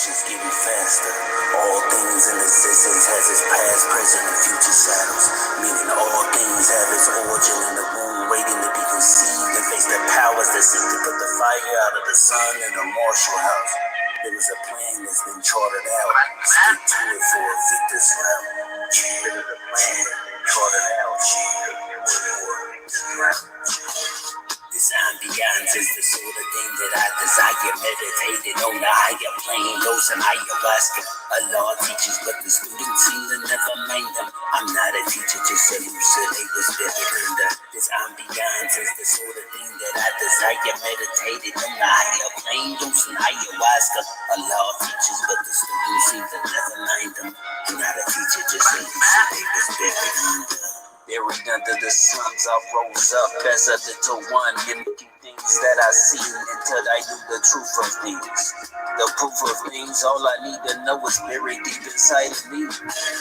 generations getting faster. All things in existence has its past, present, and future shadows. Meaning all things have its origin in the womb, waiting to be conceived and face the powers that seek to put the fire out of the sun in the Marshall House. There was a plan that's been charted out. Stick to it for a victor's route. There was a plan charted out. Stick to it for a victor's route. This ambiance is the sort of thing that I desire. Meditated on the higher plane, dose and ayahuasca. Allah teaches, but the students seem to never mind them. I'm not a teacher, just elucidate what's buried under. This ambiance is the sort of thing that I desire. Meditated on the higher plane, dose and ayahuasca. Allah teaches, but the students seem to never mind them. I'm not a teacher, just elucidate what's buried under. Buried under the slums, I rose up as a little one, mimicking things that I seen until I knew the truth of things. The proof of things, all I need to know is buried deep inside of me.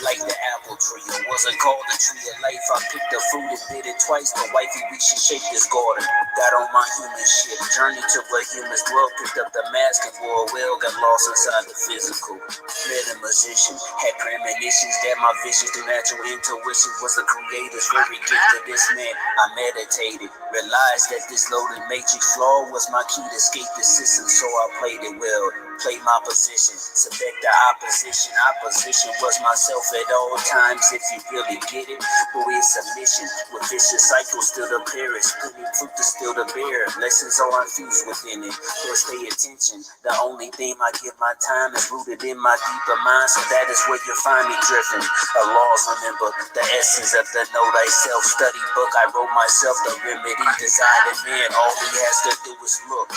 Like the apple tree, it wasn't called a tree of life. I picked the fruit and did it twice. The wifey reached and shaped this garden. Got on my human shit, journeyed to where humans dwell, picked up the mask and wore a well, got lost inside the physical. Met a musician, had premonitions that my vision through natural intuition was the creator's very gift to this man. I meditated, realized that this loaded matrix flaw was my key to escape the system, so I played it well. Played my position, select the opposition. Opposition was myself at all times, if you really get it. But it's a mission, with vicious cycles still to perish. Putting fruit to still to bear, lessons are infused within it. First pay attention, the only thing I give my time is rooted in my deeper mind, so that is where you find me drifting. Laws, remember the essence of the know thyself study book. I wrote myself the remedy, designed in man. All he has to do is look.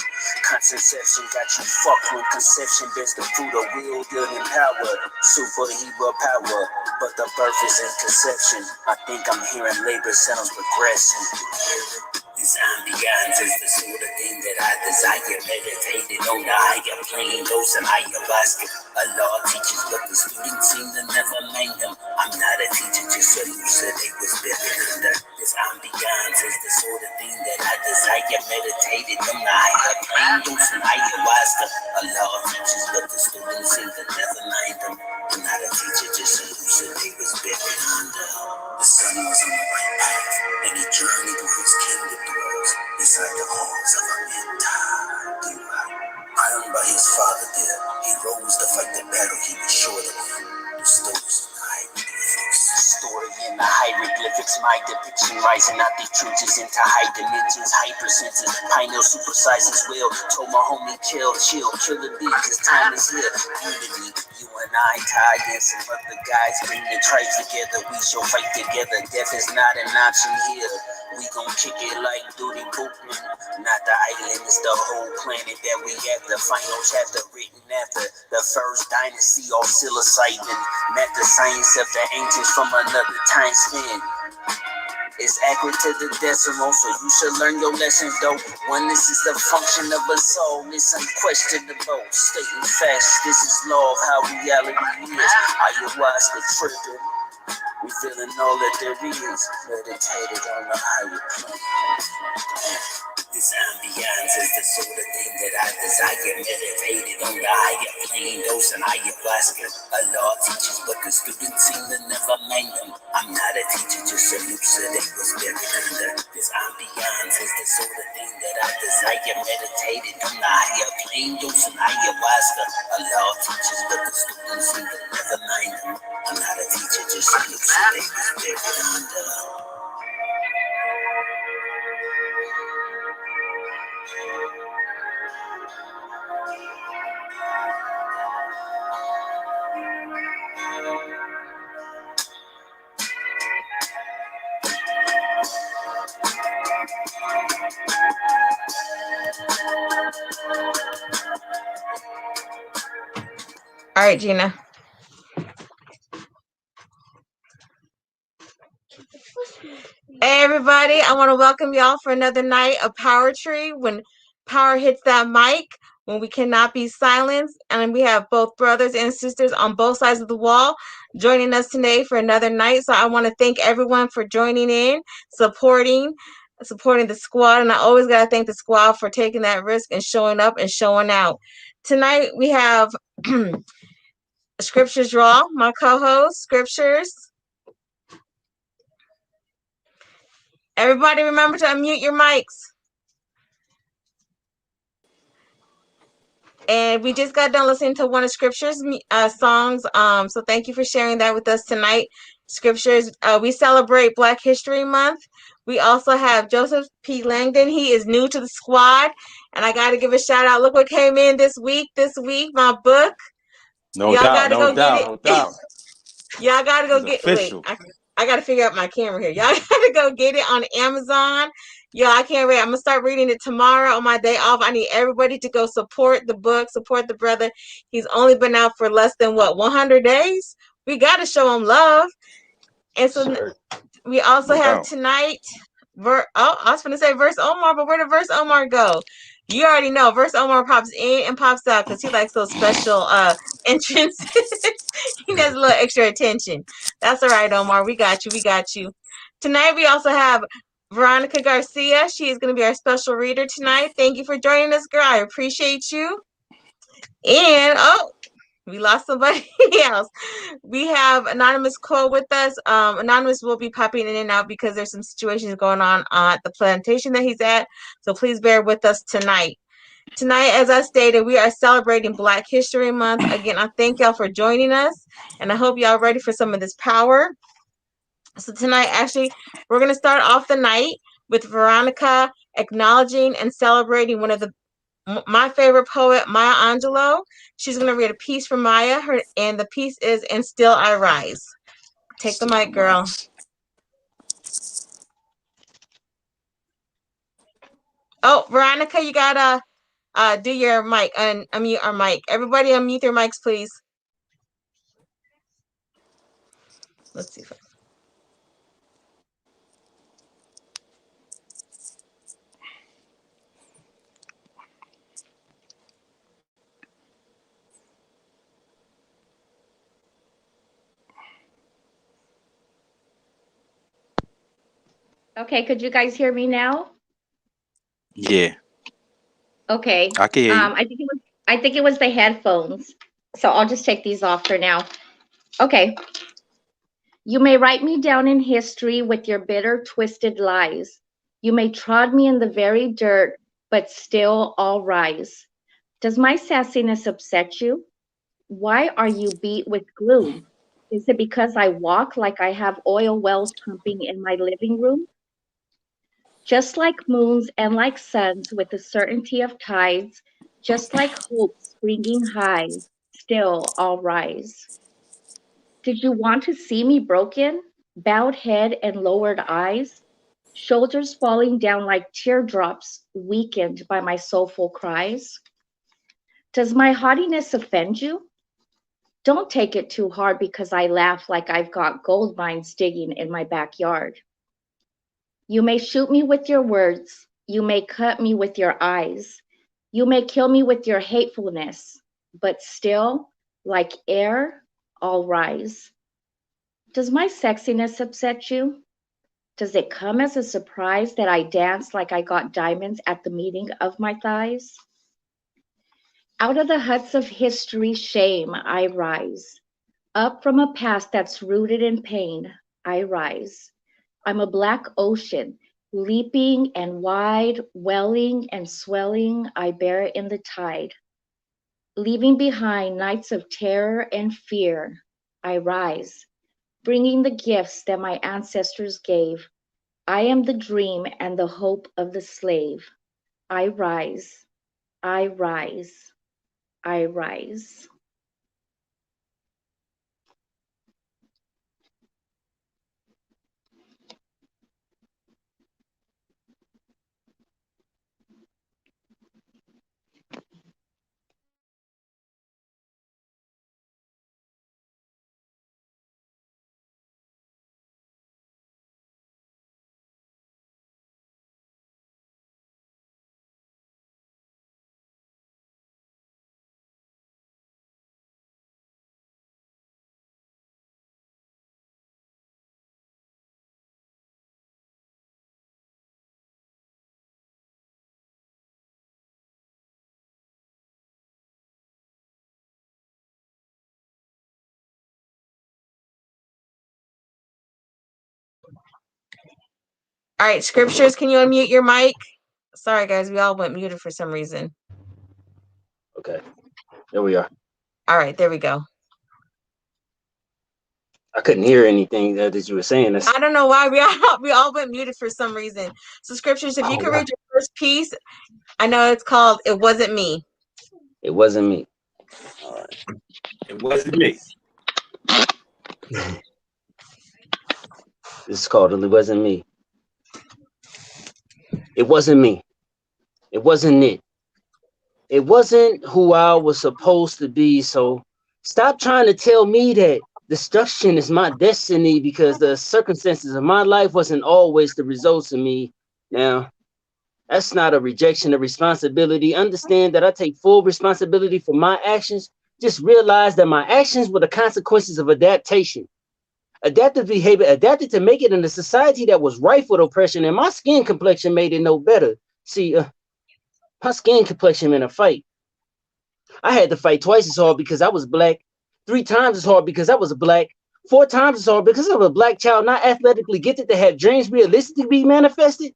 Contraception got you fucked when conception bears the fruit of will, building power, superhero power. But the birth is in conception. I think I'm hearing labor sounds progressing. This ambiance is the sort of thing that I desire. Meditated on the higher plane, dose and ayahuasca. Allah teaches, but the students seem to never mind them. I'm not a teacher, just elucidate what's buried under. This ambiance is the sort of thing that I desire. Meditated on the higher plane, dose and ayahuasca. Allah teaches, but the students seem to never mind them. I'm not a teacher, just elucidate what's buried under. The sun was on the right path, and he journeyed through his kingdom dwells inside the halls of a entire crowned by his father there, he rose to fight the battle he was sure to win. The story in the hieroglyphics, my depiction rising out the trenches into high dimensions, hypersenses, pineal supersized as well. Told my homie chill the beat, cause time is here. Unity, you and I tied in, some other guys bring the tribes together, we shall fight together. Death is not an option here. We gon' kick it like Duty Bookman. Not the island, it's the whole planet that we have. The final chapter written after the first dynasty, all psilocybin. Met the science of the ancients from another time span. It's accurate to the decimal, so you should learn your lesson though. Oneness is the function of a soul, it's unquestionable. Stating facts, this is law of how reality is. Ayahuasca tripping. We feeling all that there is, meditated on the higher plane. This ambiance is the sort of thing that I desire. Meditated on the higher plane, dose and ayahuasca. Allah teaches, but the students seem to never mind them. I'm not a teacher, just elucidate what's buried under. This ambiance is the sort of thing that I desire. Meditated on the higher plane, dose and ayahuasca. Allah teaches, but the students seem to never mind them. I'm not a teacher, just elucidate what's buried under. All right, Gina. Hey, everybody. I want to welcome y'all for another night of POWERTRY, when power hits that mic, when we cannot be silenced. And we have both brothers and sisters on both sides of the wall joining us today for another night. So I want to thank everyone for joining in, supporting the squad. And I always got to thank the squad for taking that risk and showing up and showing out. tonight we have Scriptures Raw, my co-host, Scriptures. Everybody remember to unmute your mics. And we just got done listening to one of Scripture's songs. So thank you for sharing that with us tonight. Scriptures, we celebrate Black History Month. We also have Joseph P. Langdon. He is new to the squad. And I got to give a shout out. Look what came in this week, my book. No doubt, no doubt. Y'all gotta go get official. Wait, I gotta figure out my camera here. Y'all gotta go get it on Amazon. Yo, I can't wait. I'm gonna start reading it tomorrow on my day off. I need everybody to go support the book, support the brother. He's only been out for less than 100 days. We gotta show him love. And so we also have tonight I was gonna say Verse Omar, but where did Verse Omar go? You already know Verse Omar pops in and pops out because he likes those special entrances. He needs a little extra attention. That's all right, Omar. We got you. We got you. Tonight we also have Veronica Garcia. She is going to be our special reader tonight. Thank you for joining us, girl. I appreciate you. And we lost somebody else. We have Anonymous Cole with us. Anonymous will be popping in and out because there's some situations going on at the plantation that he's at. So please bear with us tonight. Tonight, as I stated, we are celebrating Black History Month. Again, I thank y'all for joining us, and I hope y'all ready for some of this power. So tonight, actually, we're going to start off the night with Veronica acknowledging and celebrating one of my favorite poet, Maya Angelou. She's going to read a piece from Maya, and the piece is "And Still I Rise." Take the mic, girl. Oh, Veronica, you gotta do your mic and unmute our mic. Everybody unmute their mics, please. Let's see if Okay, could you guys hear me now? Yeah. Okay. I can hear you. I think it was the headphones. So I'll just take these off for now. Okay. You may write me down in history with your bitter, twisted lies. You may trod me in the very dirt, but still I'll rise. Does my sassiness upset you? Why are you beat with gloom? Is it because I walk like I have oil wells pumping in my living room? Just like moons and like suns with the certainty of tides, just like hope springing high, still I'll rise. Did you want to see me broken, bowed head and lowered eyes, shoulders falling down like teardrops, weakened by my soulful cries? Does my haughtiness offend you? Don't take it too hard because I laugh like I've got gold mines digging in my backyard. You may shoot me with your words. You may cut me with your eyes. You may kill me with your hatefulness, but still, like air, I'll rise. Does my sexiness upset you? Does it come as a surprise that I dance like I got diamonds at the meeting of my thighs? Out of the huts of history, shame, I rise. Up from a past that's rooted in pain, I rise. I'm a black ocean, leaping and wide, welling and swelling, I bear in the tide. Leaving behind nights of terror and fear, I rise, bringing the gifts that my ancestors gave. I am the dream and the hope of the slave. I rise, I rise, I rise. All right, scriptures, can you unmute your mic? Sorry, guys, we all went muted for some reason. Okay, there we are. All right, there we go. I couldn't hear anything that you were saying. I don't know why we all went muted for some reason. So scriptures, if you could read your first piece, I know it's called "It Wasn't Me." It wasn't me. All right. It wasn't me. This is called "It Wasn't Me." It wasn't me. It wasn't it. It wasn't who I was supposed to be. So stop trying to tell me that destruction is my destiny, because the circumstances of my life wasn't always the results of me. Now, that's not a rejection of responsibility. Understand that I take full responsibility for my actions. Just realize that my actions were the consequences of adaptation. Adaptive behavior adapted to make it in a society that was rife with oppression, and my skin complexion made it no better. See, my skin complexion in a fight. I had to fight twice as hard because I was black, 3 times as hard because I was black, 4 times as hard because I was a black child not athletically gifted to have dreams realistically be manifested.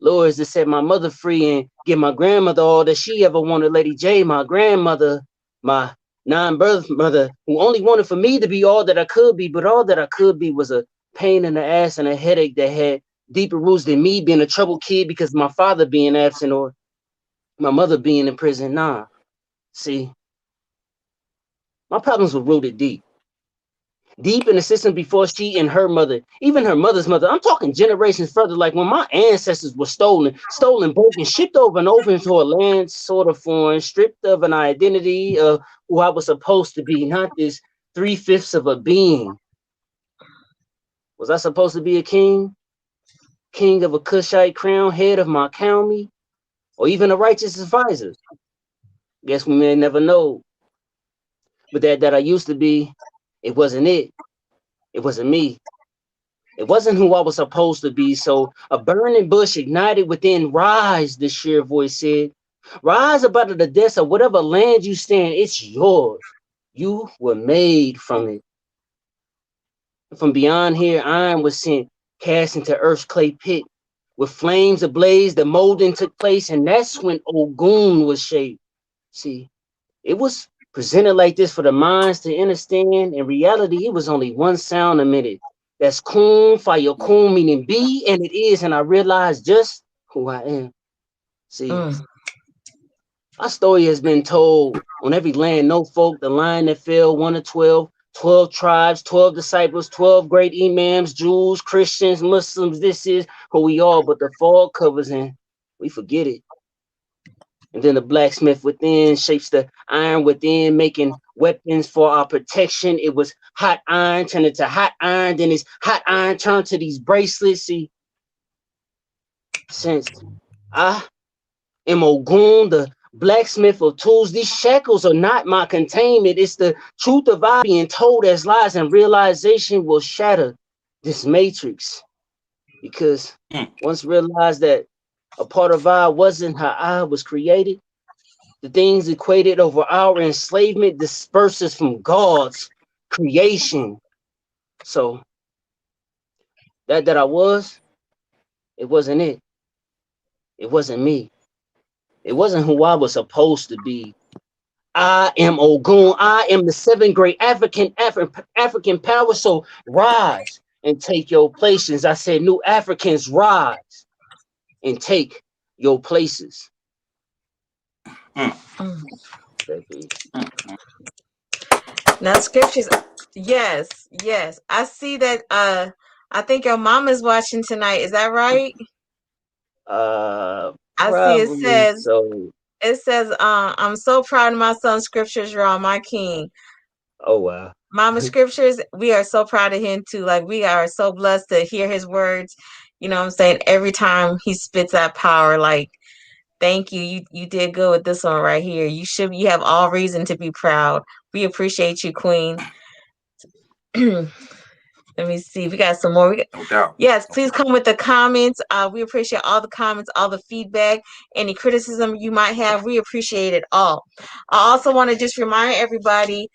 Lord, to set my mother free and give my grandmother all that she ever wanted. Lady J, my grandmother, my non-birth mother, who only wanted for me to be all that I could be, but all that I could be was a pain in the ass and a headache that had deeper roots than me being a troubled kid because my father being absent or my mother being in prison. Nah, see, my problems were rooted deep in the system before she and her mother, even her mother's mother. I'm talking generations further, like when my ancestors were stolen, broken, shipped over and over into a land sort of foreign, stripped of an identity of who I was supposed to be, not this 3/5 of a being. Was I supposed to be a king? King of a Cushite crown, head of my county, or even a righteous advisor? Guess we may never know. But that I used to be, it wasn't it. It wasn't me. It wasn't who I was supposed to be. So a burning bush ignited within. Rise, the sheer voice said. Rise up out of the depths of whatever land you stand. It's yours. You were made from it. From beyond here, iron was sent, cast into earth's clay pit. With flames ablaze, the molding took place, and that's when Ogun was shaped. See, it was presented like this for the minds to understand. In reality, it was only one sound a minute. That's kun, fire kun, meaning be, and it is, and I realized just who I am. See, our story has been told on every land, no folk, the line that fell, 1 of 12, 12 tribes, 12 disciples, 12 great imams, Jews, Christians, Muslims. This is who we are, but the fog covers and we forget it. And then the blacksmith within shapes the iron within, making weapons for our protection. It was hot iron turned into hot iron. Then it's hot iron turned to these bracelets. See, since I am Ogun, the blacksmith of tools, these shackles are not my containment. It's the truth of I being told as lies, and realization will shatter this matrix. Because once realized that a part of I wasn't how I was created, the things equated over our enslavement disperses from God's creation. So that I was, it wasn't it. It wasn't me. It wasn't who I was supposed to be. I am Ogun. I am the 7 great African power. So rise and take your places. I said, new Africans, rise and take your places. Now scriptures, yes. I see that. I think your mom is watching tonight. Is that right? I see it says. So. It says, "I'm so proud of my son. Scriptures, you're all my king." Oh wow. Mama Scriptures, we are so proud of him too. Like, we are so blessed to hear his words. You know what I'm saying? Every time he spits that power, like, thank you. You did good with this one right here. You have all reason to be proud. We appreciate you, Queen. Let me see. We got some more. No doubt. Yes, please come with the comments. We appreciate all the comments, all the feedback, any criticism you might have. We appreciate it all. I also want to just remind everybody,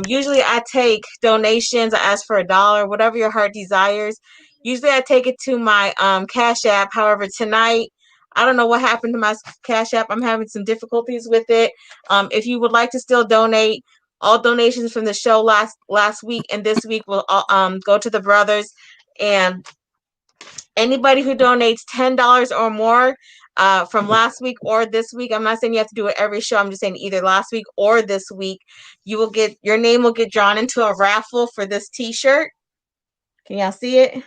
usually I take donations. I ask for $1, whatever your heart desires. Usually I take it to my Cash App. However, tonight, I don't know what happened to my Cash App. I'm having some difficulties with it. If you would like to still donate, all donations from the show last week and this week will go to the brothers. And anybody who donates $10 or more from last week or this week, I'm not saying you have to do it every show. I'm just saying either last week or this week, your name will get drawn into a raffle for this T-shirt. Can y'all see it?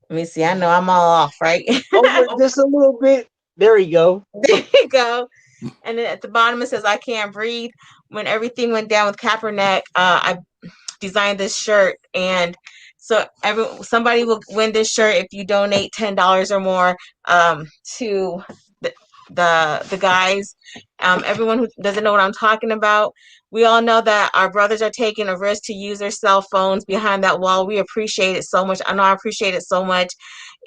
Let me see. I know I'm all off, right? Over just a little bit. There you go. There you go. And then at the bottom it says, "I can't breathe." When everything went down with Kaepernick, I designed this shirt, and so somebody will win this shirt if you donate $10 or more to the guys. Everyone who doesn't know what I'm talking about, we all know that our brothers are taking a risk to use their cell phones behind that wall. We appreciate it so much. I know I appreciate it so much.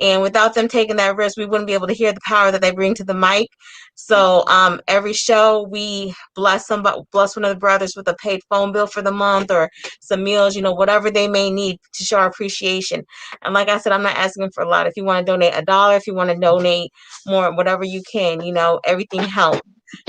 And without them taking that risk, we wouldn't be able to hear the power that they bring to the mic. So every show we bless one of the brothers with a paid phone bill for the month or some meals, whatever they may need to show our appreciation. And like I said, I'm not asking for a lot. If you want to donate $1, if you want to donate more, whatever you can, everything helps.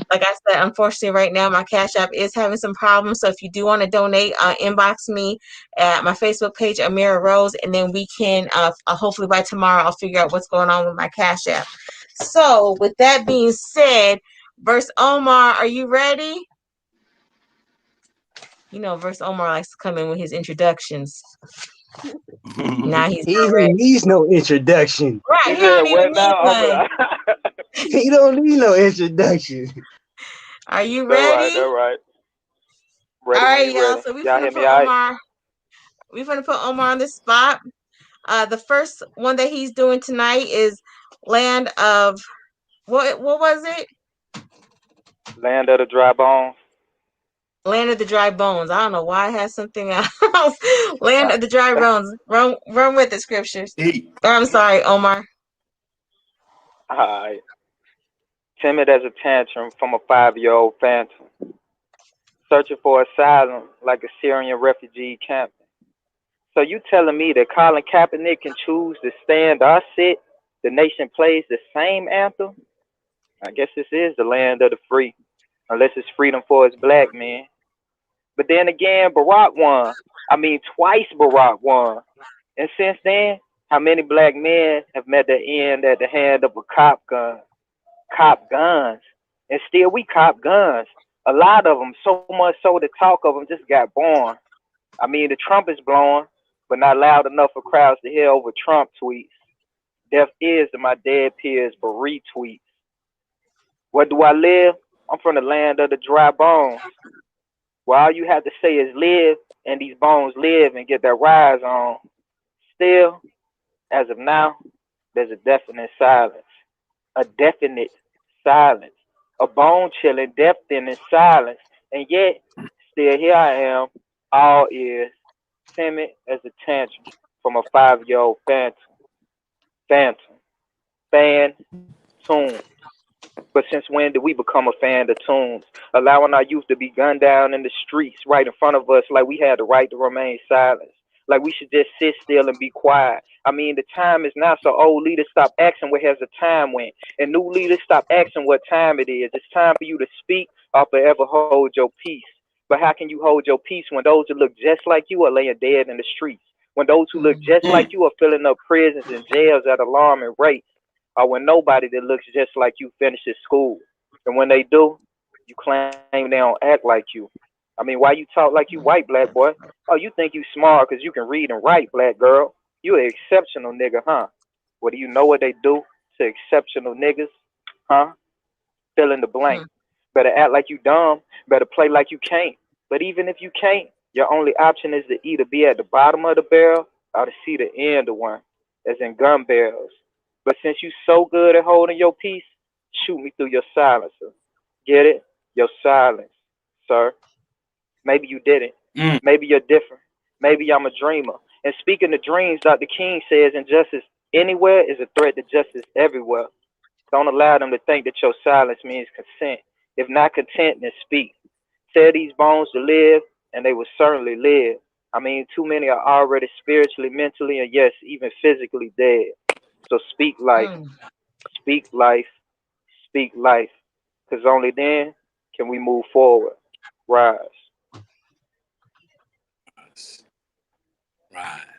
Like I said, unfortunately, right now my Cash App is having some problems. So if you do want to donate, inbox me at my Facebook page, Amira Rose, and then we can hopefully by tomorrow I'll figure out what's going on with my Cash App. So with that being said, Verse Omar, are you ready? Verse Omar likes to come in with his introductions. Now he even needs no introduction. Right, he don't even need one. He don't need no introduction. Are you ready? All right. Ready. All right, y'all. So we're gonna put Omar. We're gonna put Omar on the spot. The first one that he's doing tonight is Land of what was it? Land of the Dry Bones. Land of the Dry Bones. I don't know why I had something else. Land of the Dry Bones. Run with the scriptures. I'm sorry, Omar. All right. Timid as a tantrum from a 5-year-old phantom. Searching for asylum like a Syrian refugee camping. So you telling me that Colin Kaepernick can choose to stand or sit? The nation plays the same anthem? I guess this is the land of the free. Unless it's freedom for us black men. But then again, Barack won. I mean, twice Barack won. And since then, how many black men have met their end at the hand of a cop gun? Cop guns. And still we cop guns. A lot of them, so much so the talk of them just got born. I mean, the trumpet's blowing, but not loud enough for crowds to hear over Trump tweets. Deaf ears to my dead peers, but retweets. Where do I live? I'm from the land of the dry bones. Where all you have to say is live, and these bones live and get their rise on. Still, as of now, there's a definite silence. A definite silence. A bone-chilling, death-thinning silence. And yet, still here I am, all ears, timid as a tantrum from a 5-year-old phantom. Fan tunes. But since when did we become a fan of tunes? Allowing our youth to be gunned down in the streets right in front of us like we had the right to remain silent. Like we should just sit still and be quiet. I mean, the time is now, so old leaders stop asking where has the time went. And new leaders stop asking what time it is. It's time for you to speak or forever hold your peace. But how can you hold your peace when those who look just like you are laying dead in the streets? When those who look just like you are filling up prisons and jails at alarming rates? Or when nobody that looks just like you finishes school? And when they do, you claim they don't act like you. I mean, why you talk like you white, black boy? Oh, you think you smart because you can read and write, black girl. You an exceptional nigga, huh? Well, do you know what they do to exceptional niggas? Huh? Fill in the blank. Better act like you dumb. Better play like you can't. But even if you can't, your only option is to either be at the bottom of the barrel or to see the end of one, as in gun barrels. But since you so good at holding your peace, shoot me through your silencer. Get it? Your silence, sir. Maybe you didn't. Maybe you're different. Maybe I'm a dreamer. And speaking of dreams, Dr. King says injustice anywhere is a threat to justice everywhere. Don't allow them to think that your silence means consent. If not content, then speak. Tell these bones to live, and they will certainly live. I mean, too many are already spiritually, mentally, and yes, even physically dead. So speak life, Mm. speak life, speak life, because only then can we move forward. Rise.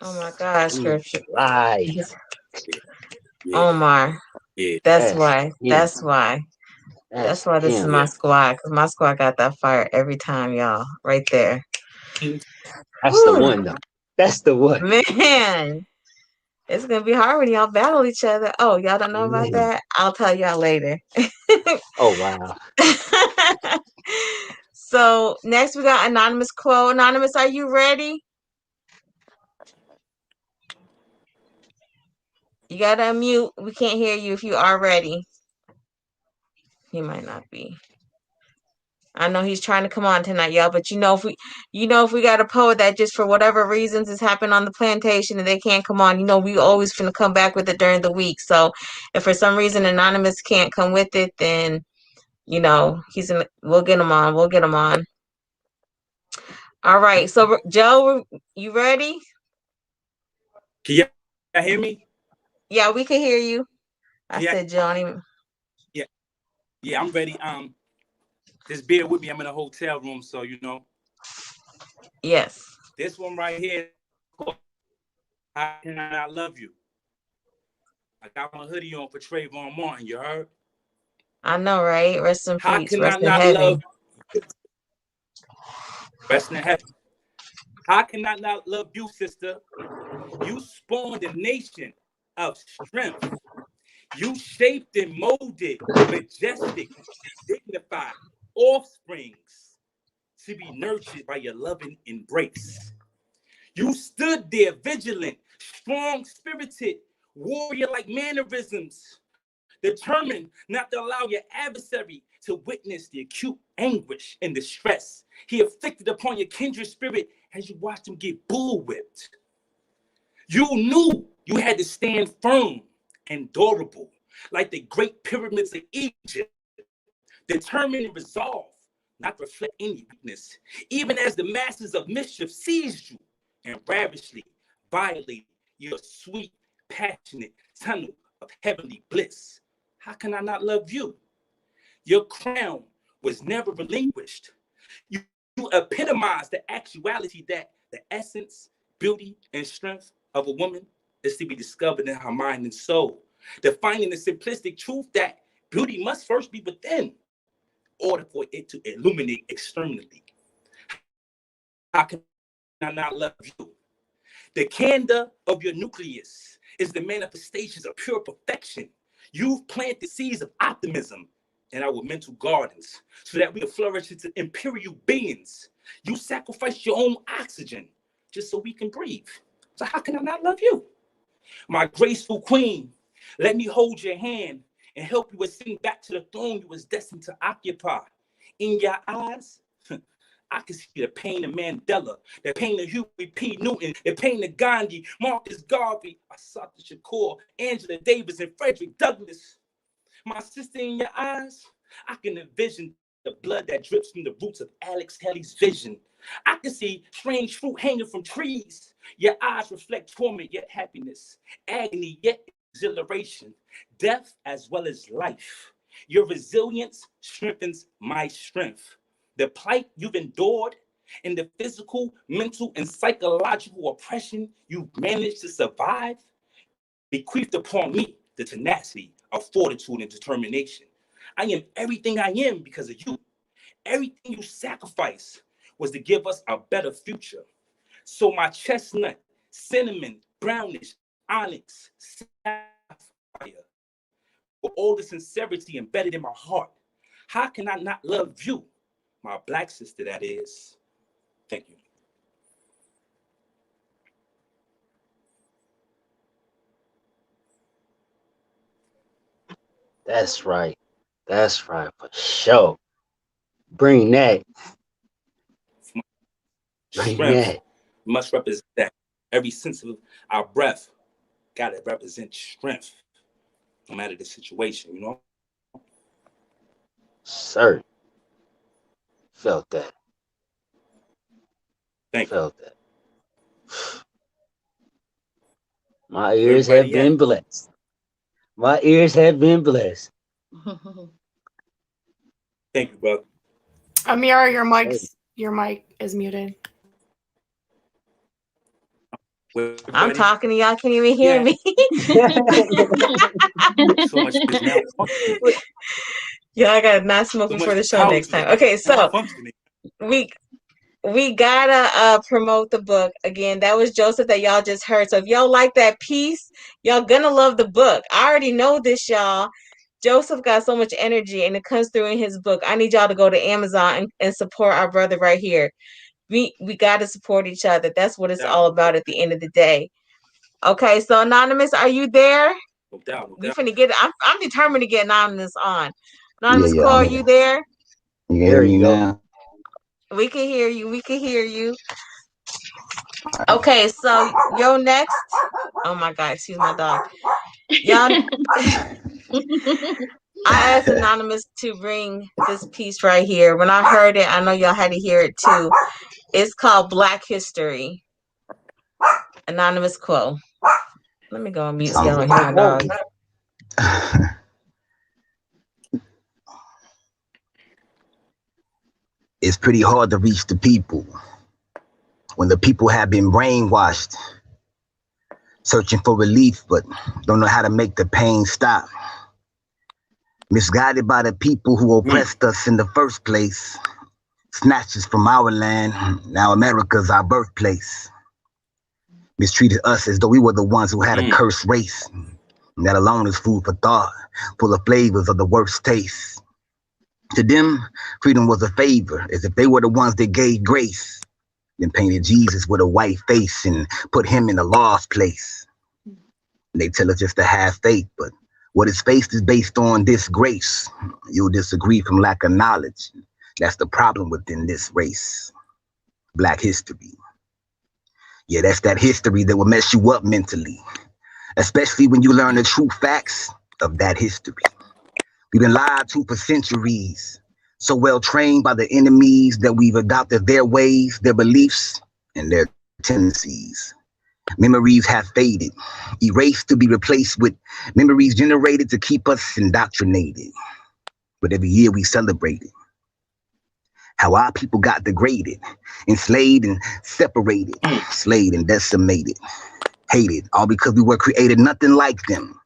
Oh my Rise. God, scripture. Right. Yeah. Yeah. Omar. Yeah. That's That's why. him. That's why. That's That's why this is him. my Yeah. squad, because my squad got that fire every time, y'all. Right there. That's the Whew, one, though. That's the one. man. It's gonna be hard when y'all battle each other. Oh, y'all don't know about Man. that? I'll tell y'all later. Oh, wow. So next we got Anonymous Quo. Anonymous, are you ready? You gotta unmute. We can't hear you if you are ready. He might not be. I know he's trying to come on tonight, y'all, but if we got a poet that just for whatever reasons has happened on the plantation and they can't come on, we always finna come back with it during the week. So if for some reason Anonymous can't come with it, then we'll get him on. We'll get him on. All right. So Joe, you ready? Can y'all hear me? Yeah, we can hear you. I Yeah. said Johnny. Yeah. Yeah. I'm ready. Just bear with me. I'm in a hotel room, so Yes. this one right here. How can I not love you? I got my hoodie on for Trayvon Martin. You heard? I know, right? Rest in How peace. can I Rest in not heaven. love? Rest in heaven. How can I not love you, sister? You spawned a nation of strength. You shaped and molded majestic, dignified offsprings to be nurtured by your loving embrace. You stood there vigilant, strong spirited, warrior like mannerisms, determined not to allow your adversary to witness the acute anguish and distress he inflicted upon your kindred spirit as you watched him get bullwhipped. You knew you had to stand firm and durable, like the great pyramids of Egypt, determined and resolved not to reflect any weakness, even as the masters of mischief seized you and ravishly violated your sweet, passionate tunnel of heavenly bliss. How can I not love you? Your crown was never relinquished. You epitomize the actuality that the essence, beauty, and strength of a woman is to be discovered in her mind and soul, defining the simplistic truth that beauty must first be within in order for it to illuminate externally. How can I not love you? The candor of your nucleus is the manifestations of pure perfection. You've planted seeds of optimism in our mental gardens so that we can flourish into imperial beings. You sacrifice your own oxygen just so we can breathe. So how can I not love you? My graceful queen, let me hold your hand and help you ascend back to the throne you was destined to occupy. In your eyes, I can see the pain of Mandela, the pain of Huey P. Newton, the pain of Gandhi, Marcus Garvey, Assata Shakur, Angela Davis, and Frederick Douglass. My sister, in your eyes, I can envision the blood that drips from the roots of Alex Haley's vision. I can see strange fruit hanging from trees. Your eyes reflect torment yet happiness, agony yet exhilaration, death as well as life. Your resilience strengthens my strength. The plight you've endured and the physical, mental, and psychological oppression you've managed to survive bequeathed upon me the tenacity of fortitude and determination. I am everything I am because of you. Everything you sacrificed was to give us a better future. So my chestnut, cinnamon, brownish, onyx, sapphire, with all the sincerity embedded in my heart, how can I not love you? My black sister, that is. Thank you. That's right. That's right, for sure. Bring that. Bring Strength that. must represent that. Every sense of our breath got to represent strength, no matter the situation. Sir. Felt that. Thank you. Felt that. My ears have been blessed. My ears have been blessed. Thank you, brother. Amira, your mic is muted. I'm talking to y'all, can't even hear me. So much is now functioning. Y'all gotta not smoke So before much the show power next to the time. Okay, so functioning. we gotta promote the book again. That was Joseph that y'all just heard. So if y'all like that piece, y'all gonna love the book. I already know this, y'all. Joseph got so much energy and it comes through in his book. I need y'all to go to Amazon and support our brother right here. We gotta support each other. That's what it's all about at the end of the day. Okay, so Anonymous, are you there? No doubt. We finna get. I'm determined to get Anonymous on. Anonymous, Yeah, Cole, I'm are here. you there? You can hear me now? We can hear you. We can hear you. Okay, so yo next. Oh my God, excuse my dog. Y'all, I asked Anonymous to bring this piece right here. When I heard it, I know y'all had to hear it too. It's called Black History. Anonymous quote. Let me go on mute so y'all don't hear my dog. It's pretty hard to reach the people when the people have been brainwashed, searching for relief, but don't know how to make the pain stop. Misguided by the people who oppressed us in the first place, snatched us from our land. Now America's our birthplace. Mistreated us as though we were the ones who had a cursed race. And that alone is food for thought, full of flavors of the worst taste. To them, freedom was a favor, as if they were the ones that gave grace. Then painted Jesus with a white face and put him in a lost place. And they tell us just to have faith, but what is faith is based on this grace. You'll disagree from lack of knowledge. That's the problem within this race. Black history. Yeah, that's that history that will mess you up mentally, especially when you learn the true facts of that history. We've been lied to for centuries, so well trained by the enemies that we've adopted their ways, their beliefs, and their tendencies. Memories have faded, erased to be replaced with memories generated to keep us indoctrinated. But every year we celebrate it. How our people got degraded, enslaved and separated, slayed and decimated, hated, all because we were created nothing like them.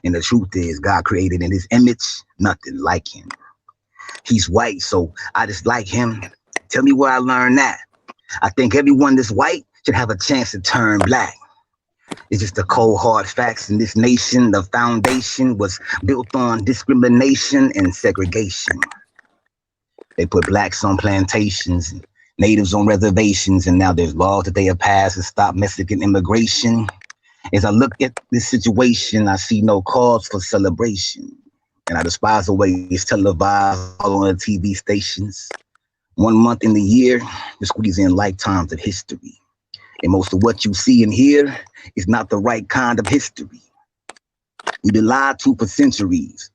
And the truth is, God created in his image, nothing like him. He's white, so I just like him. Tell me where I learned that. I think everyone that's white should have a chance to turn black. It's just the cold hard facts in this nation. The foundation was built on discrimination and segregation. They put blacks on plantations, natives on reservations, and now there's laws that they have passed to stop Mexican immigration. As I look at this situation, I see no cause for celebration. And I despise the way it's televised all on the TV stations. 1 month in the year, to squeeze in lifetimes of history. And most of what you see and hear is not the right kind of history. We've been lied to for centuries,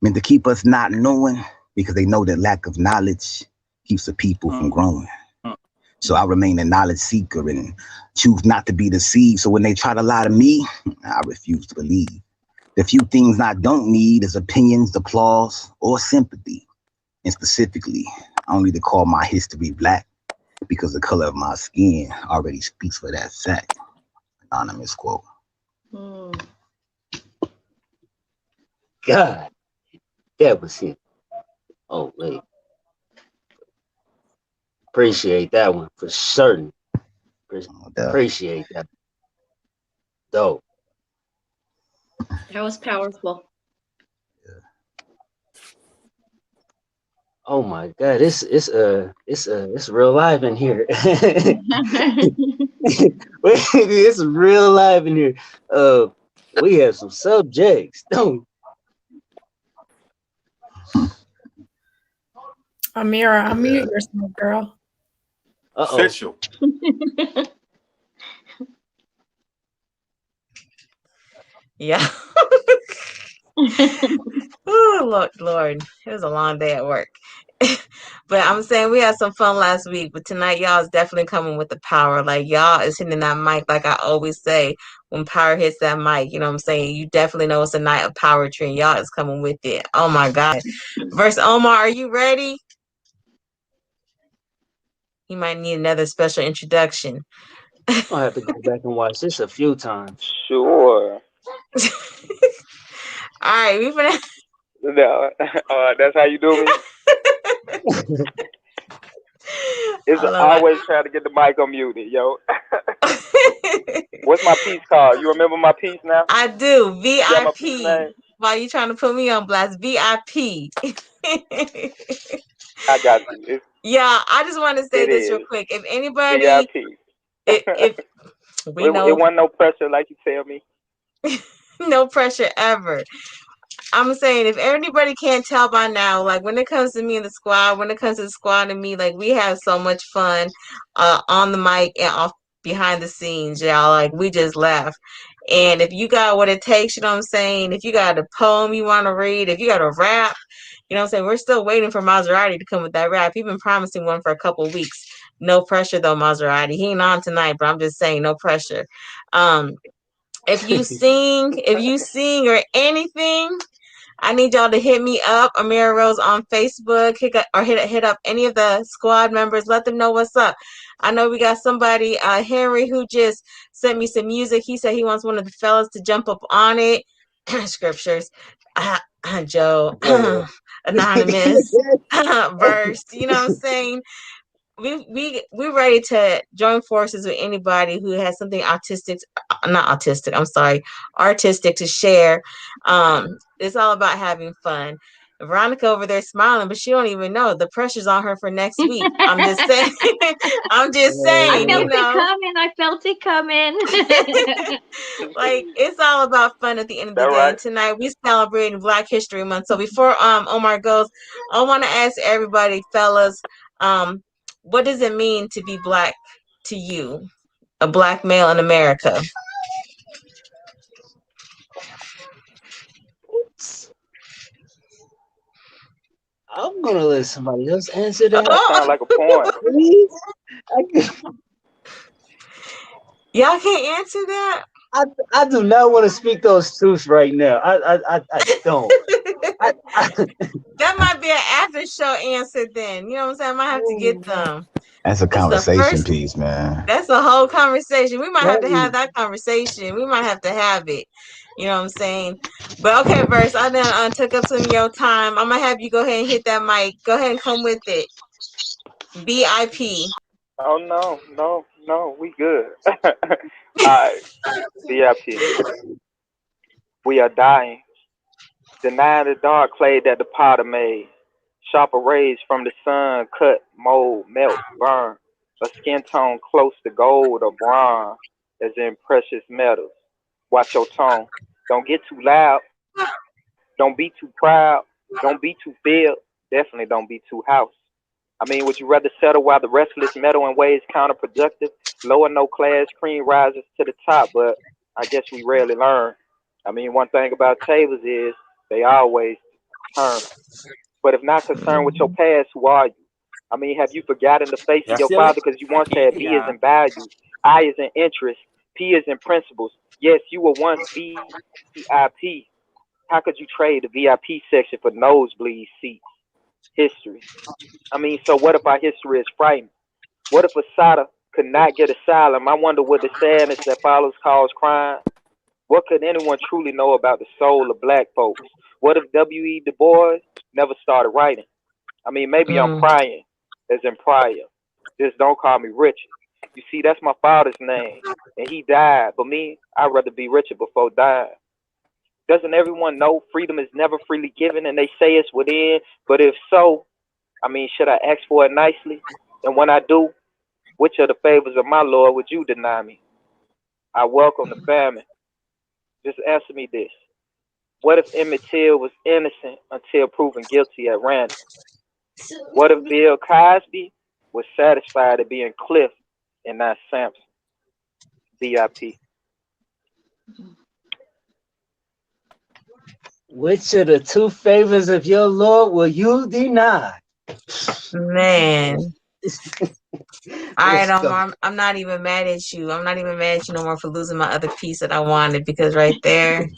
meant to keep us not knowing, because they know that lack of knowledge keeps the people from growing. So I remain a knowledge seeker and choose not to be deceived. So when they try to lie to me, I refuse to believe. The few things I don't need is opinions, applause, or sympathy. And specifically, I don't need to call my history black because the color of my skin already speaks for that fact. Anonymous quote. God, that was him. Oh, wait. Appreciate that one for certain. Appreciate that. Dope. That was powerful. Oh my God, it's real live in here. It's real live in here. We have some subjects. Don't Amira, unmute yourself, girl. Official. Yeah. Oh, Lord, it was a long day at work. But I'm saying we had some fun last week, but tonight y'all is definitely coming with the power. Like y'all is hitting that mic, like I always say, when power hits that mic, you know what I'm saying? You definitely know it's a night of powertry, and y'all is coming with it. Oh my God. Verse Omar, are you ready? He might need another special introduction. I'll have to go back and watch this a few times. Sure. All right, we finna. No, that's how you do me. It's Hold on. always trying to get the mic unmuted, yo. What's my piece called? You remember my piece now? I do. You got my piece VIP. name? Why you trying to put me on blast? VIP. I got you. Yeah, I just want to say It this real is quick. If anybody, VIP. if we It know, wasn't no pressure, like you tell me. no pressure ever. I'm saying if anybody can't tell by now, like when it comes to me and the squad, when it comes to the squad and me, like we have so much fun on the mic and off behind the scenes, y'all. Like we just laugh. And if you got what it takes, you know what I'm saying? If you got a poem you want to read, if you got a rap, you know what I'm saying? We're still waiting for Maserati to come with that rap. He's been promising one for a couple of weeks. No pressure though, Maserati. He ain't on tonight, but I'm just saying no pressure. If you sing or anything, I need y'all to hit me up, Amira Rose on Facebook, hit up any of the squad members. Let them know what's up. I know we got somebody, Henry, who just sent me some music. He said he wants one of the fellas to jump up on it. Scriptures, Joe, Anonymous, Verse. You know what I'm saying? We're ready to join forces with anybody who has something artistic to share. It's all about having fun. Veronica over there smiling, but she don't even know the pressure's on her for next week. I'm just saying. I'm just I saying, felt you it know. coming. I felt it coming. Like it's all about fun at the end of the That day. right? And tonight we celebrating Black History Month. So before Omar goes, I want to ask everybody, fellas, what does it mean to be Black to you? A Black male in America. I'm gonna let somebody else answer that. That sounds like a poem. Please? Y'all can't answer that? I do not want to speak those truths right now. I don't. That might be an after show answer then. You know what I'm saying? I might have to get them. That's a This is the conversation first. piece, man. That's a whole conversation. We might have to have That that conversation. We might have to have it. You know what I'm saying? But okay, Verse, I done took up some of your time. I'm gonna have you go ahead and hit that mic. Go ahead and come with it. VIP. Oh no, we good. Alright, VIP. We are dying. Denying the dark clay that the potter made. Sharper rays from the sun cut, mold, melt, burn. A skin tone close to gold or bronze, as in precious metals. Watch your tone. Don't get too loud. Don't be too proud. Don't be too filled. Definitely don't be too house. I mean, would you rather settle while the restless metal in ways counterproductive? Lower no class cream rises to the top, but I guess we rarely learn. I mean, one thing about tables is they always turn. But if not concerned with your past, who are you? I mean, have you forgotten the face of Y'all your still father because you once had B as yeah. in values, I as in interest, P as in principles? Yes, you were once VIP. How could you trade the VIP section for nosebleed seats? History. I mean, so what if our history is frightening? What if Asada could not get asylum? I wonder what the sadness that follows cause crime. What could anyone truly know about the soul of black folks? What if W.E. Du Bois never started writing? I mean, maybe I'm prying, as in prior. Just don't call me Richard. You see, that's my father's name, and he died. But me, I'd rather be Richard before dying. Doesn't everyone know freedom is never freely given, and they say it's within? But if so, I mean, should I ask for it nicely? And when I do, which of the favors of my Lord would you deny me? I welcome the famine. Just answer me this. What if Emmett Till was innocent until proven guilty at random? What if Bill Cosby was satisfied at being Cliff and not Samson? VIP. which of the two favors of your Lord will you deny? Man. All right, Let's go. Omar. I'm not even mad at you. I'm not even mad at you no more for losing my other piece that I wanted, because right there,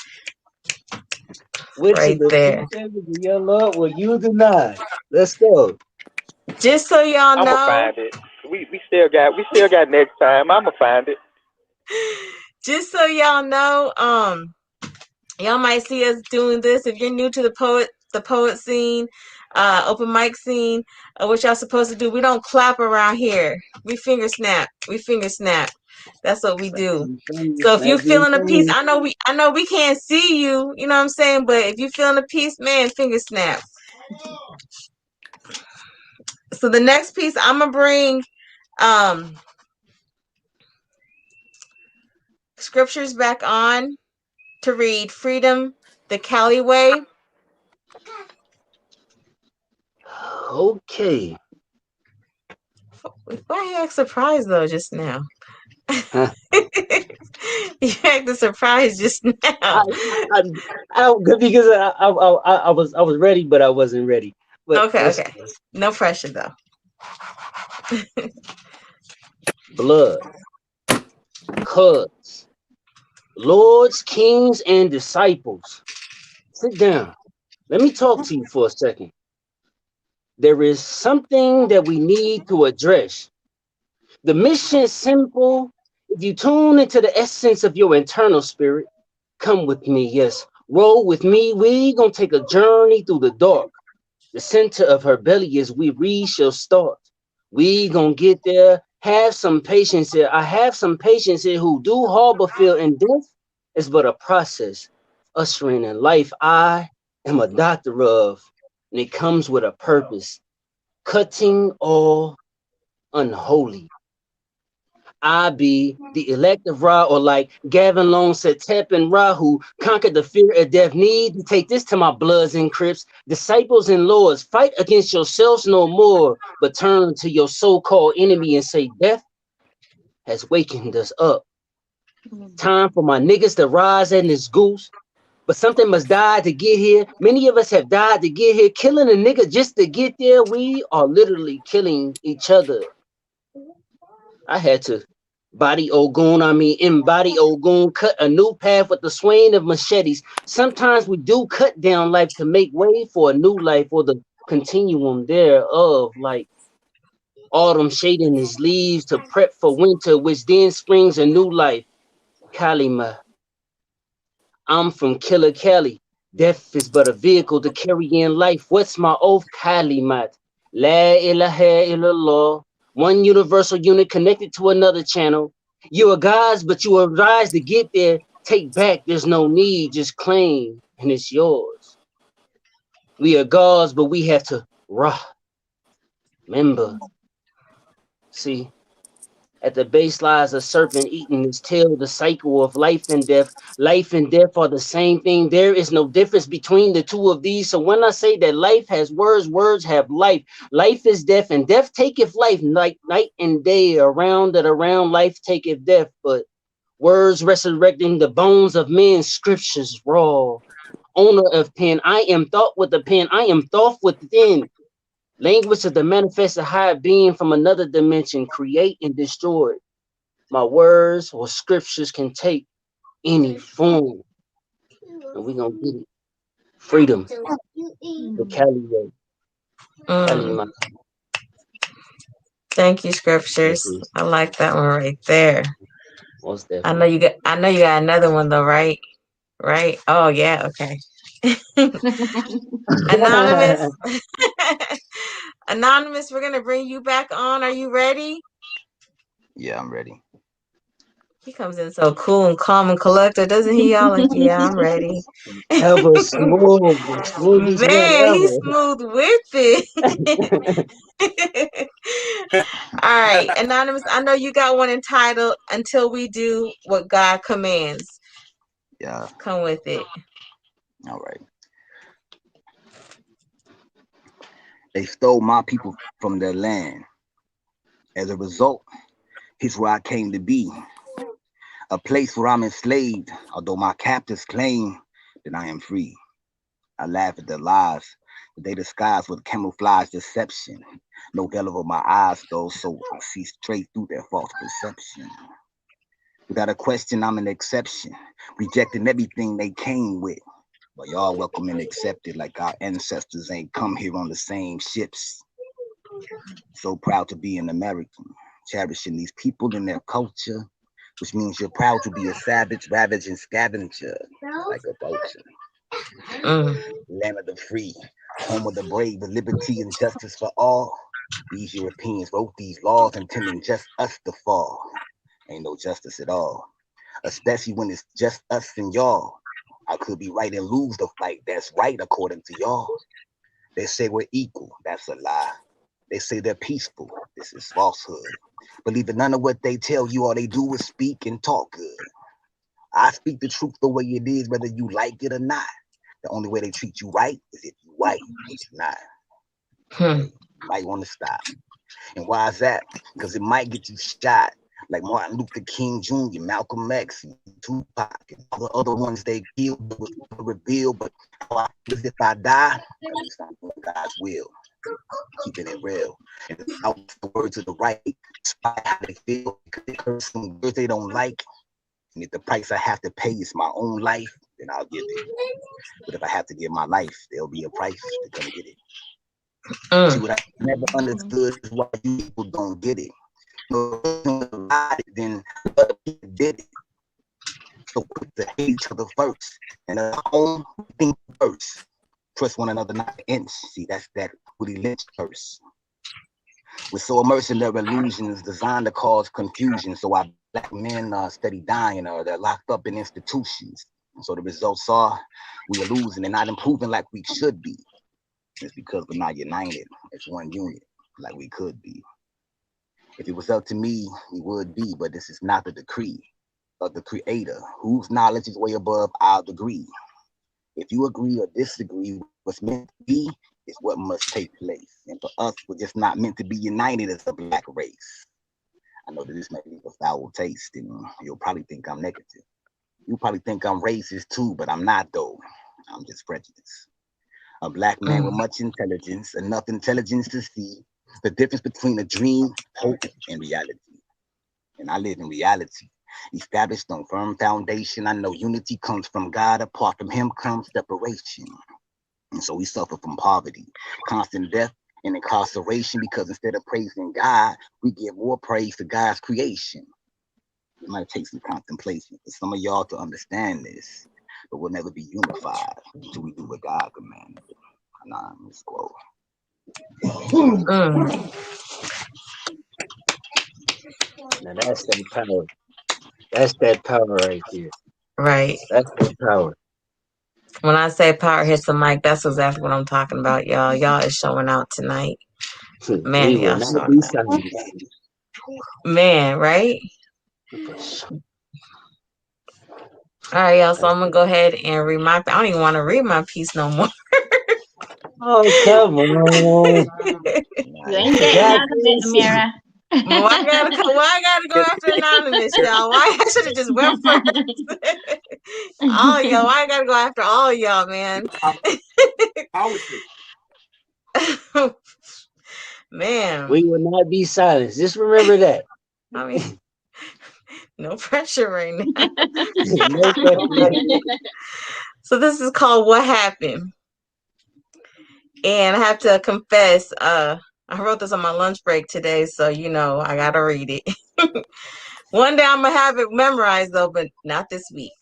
Which of right the there. three favors of your Lord will you deny? Let's go. Just so y'all I'ma know, find it. We still got next time. I'ma find it. just so y'all know, y'all might see us doing this. If you're new to the poet scene, open mic scene, what y'all supposed to do? We don't clap around here. We finger snap. We finger snap. That's what we do. So if you're feeling a piece, I know we can't see you, you know what I'm saying? But if you're feeling a piece, man, finger snap. So the next piece I'm gonna bring scriptures back on to read Freedom the Cali Way. Okay. Why you act surprised though just now? Huh? You acted surprised just now. Because I was ready, but I wasn't ready. But Okay. No pressure though. blood, cuds, lords, kings, and disciples. Sit down. Let me talk to you for a second. There is something that we need to address. The mission is simple. If you tune into the essence of your internal spirit, come with me, yes. Roll with me. We gonna take a journey through the dark. The center of her belly is we read shall start. We gonna get there. Have some patience here. I have some patience here who do harbor fear, and death is but a process. Ushering in life, I am a doctor of, and it comes with a purpose. Cutting all unholy. I be the elect of Ra, or like Gavin Long said, Tep and Ra, who conquered the fear of death. Need to take this to my bloods and crips, disciples and lords. Fight against yourselves no more, but turn to your so-called enemy and say, death has wakened us up. Time for my niggas to rise and this goose. But something must die to get here. Many of us have died to get here. Killing a nigga just to get there. We are literally killing each other. I had to embody Ogun, cut a new path with the swaying of machetes. Sometimes we do cut down life to make way for a new life, or the continuum thereof, like autumn shading his leaves to prep for winter, which then springs a new life. Kalima, I'm from Killer Cali. Death is but a vehicle to carry in life. What's my oath? Kalimat. La ilaha illallah. One universal unit connected to another channel. You are God's, but you are rise to get there. Take back, there's no need, just claim, and it's yours. We are God's, but we have to remember. See, at the base lies a serpent eating his tail, the cycle of life and death. Life and death are the same thing. There is no difference between the two of these. So when I say that life has words, words have life. Life is death, and death taketh life. Night and day, around and around, life taketh death. But words resurrecting the bones of men, scriptures raw. Owner of pen, I am thought with the pen. I am thought within. Language of the manifested higher being from another dimension, create and destroy. My words or scriptures can take any form, and we're gonna get it. Freedom, the Cali way. Cali, Thank you, scriptures. I like that one right there. Most I know you got another one though, right? Right? Oh yeah, okay. Anonymous. Anonymous, we're gonna bring you back on. Are you ready? Yeah, I'm ready. He comes in so cool and calm and collected, doesn't he? Y'all like, yeah, I'm ready. Ever smooth, smoothest one Man, ever. he's smooth with it. All right, Anonymous, I know you got one entitled Until We Do What God Commands. Yeah. Come with it. All right. They stole my people from their land. As a result, here's where I came to be. A place where I'm enslaved, although my captors claim that I am free. I laugh at their lies, But they disguise with camouflage deception. No veil over my eyes, though, so I see straight through their false perception. Without a question, I'm an exception, rejecting everything they came with. But y'all welcome and accepted like our ancestors ain't come here on the same ships. So proud to be an American, cherishing these people and their culture, which means you're proud to be a savage, ravaging scavenger, like a vulture. Land of the free, home of the brave, with liberty and justice for all. These Europeans wrote these laws intending just us to fall. Ain't no justice at all, especially when it's just us and y'all. I could be right and lose the fight. That's right, according to y'all. They say we're equal. That's a lie. They say they're peaceful. This is falsehood. Believe in none of what they tell you. All they do is speak and talk good. I speak the truth the way it is, whether you like it or not. The only way they treat you right is if you white, but you're not. You might want to stop. And why is that? Because it might get you shot. Like Martin Luther King Jr., Malcolm X, Tupac, and all the other ones they killed was revealed. But if I die, at least I'm doing God's will, keeping it real. And out the words of the right, despite how they feel, because they curse some words they don't like. And if the price I have to pay is my own life, then I'll give it. But if I have to give my life, there'll be a price to come get it. See, what I never understood is why you people don't get it. Then other people did it. So quick to hate each other first, and the home think first. Trust one another not an inch. See, that's that Woody Lynch curse. We're so immersed in their illusions designed to cause confusion. So our black men are steady dying, or they're locked up in institutions. So the results are we are losing and not improving like we should be. It's because we're not united as one unit like we could be. If it was up to me, we would be, but this is not the decree of the creator, whose knowledge is way above our degree. If you agree or disagree, what's meant to be is what must take place. And for us, we're just not meant to be united as a black race. I know that this may leave a foul taste, and you'll probably think I'm negative. You probably think I'm racist too, but I'm not though. I'm just prejudiced. A black man with much intelligence, enough intelligence to see the difference between a dream, hope, and reality. And I live in reality, established on firm foundation. I know unity comes from God. Apart from him comes separation. And so we suffer from poverty, constant death, and incarceration, because instead of praising God, we give more praise to God's creation. It might take some contemplation for some of y'all to understand this, but we'll never be unified until we do what God commanded. Anonymous quote. Now that's that power. That's that power right there. Right. That's that power. When I say power hits the mic, that's exactly what I'm talking about, y'all. Y'all is showing out tonight. Man, We will y'all not showing be out. silent. Man, right? For sure. All right, y'all. So I'm gonna go ahead and read my. I don't even want to read my piece no more. Oh, come on. You ain't getting out of it, Amira. Why I gotta go after Anonymous, y'all? Why I should have just went first. All y'all, why I gotta go after all y'all, man? Powertry. Man. We will not be silenced. Just remember that. I mean, no pressure right now. No pressure. So this is called What Happened. And I have to confess, I wrote this on my lunch break today, so you know I gotta read it. One day I'm gonna have it memorized though, but not this week.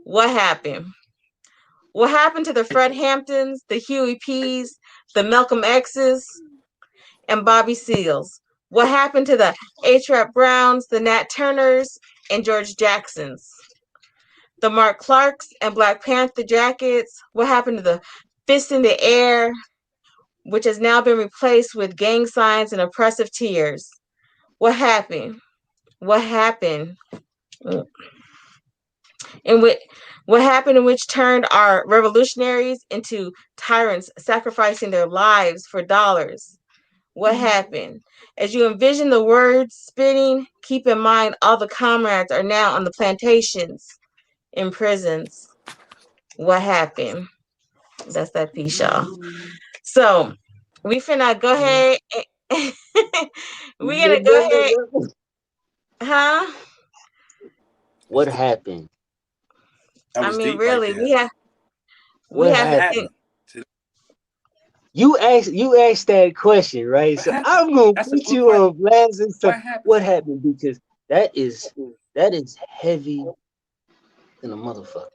What happened? What happened to the Fred Hamptons, the Huey P's, the Malcolm X's, and Bobby Seals? What happened to the A-Trap Browns, the Nat Turners, and George Jacksons? The Mark Clarks and Black Panther jackets? What happened to the Fist in the Air, which has now been replaced with gang signs and oppressive tears? What happened? What happened? What happened in which turned our revolutionaries into tyrants, sacrificing their lives for dollars? What happened? As you envision the words spinning, keep in mind all the comrades are now on the plantations, in prisons. What happened? That's that piece, y'all. So we finna go ahead. We're gonna go ahead, huh? What happened? That I was mean, deep right really, there. we What have to What think. happened? happened? You asked that question, right? What So happened? I'm gonna That's a put good you question. on blast and stuff. What happened? What happened? Because that is heavy than a motherfucker.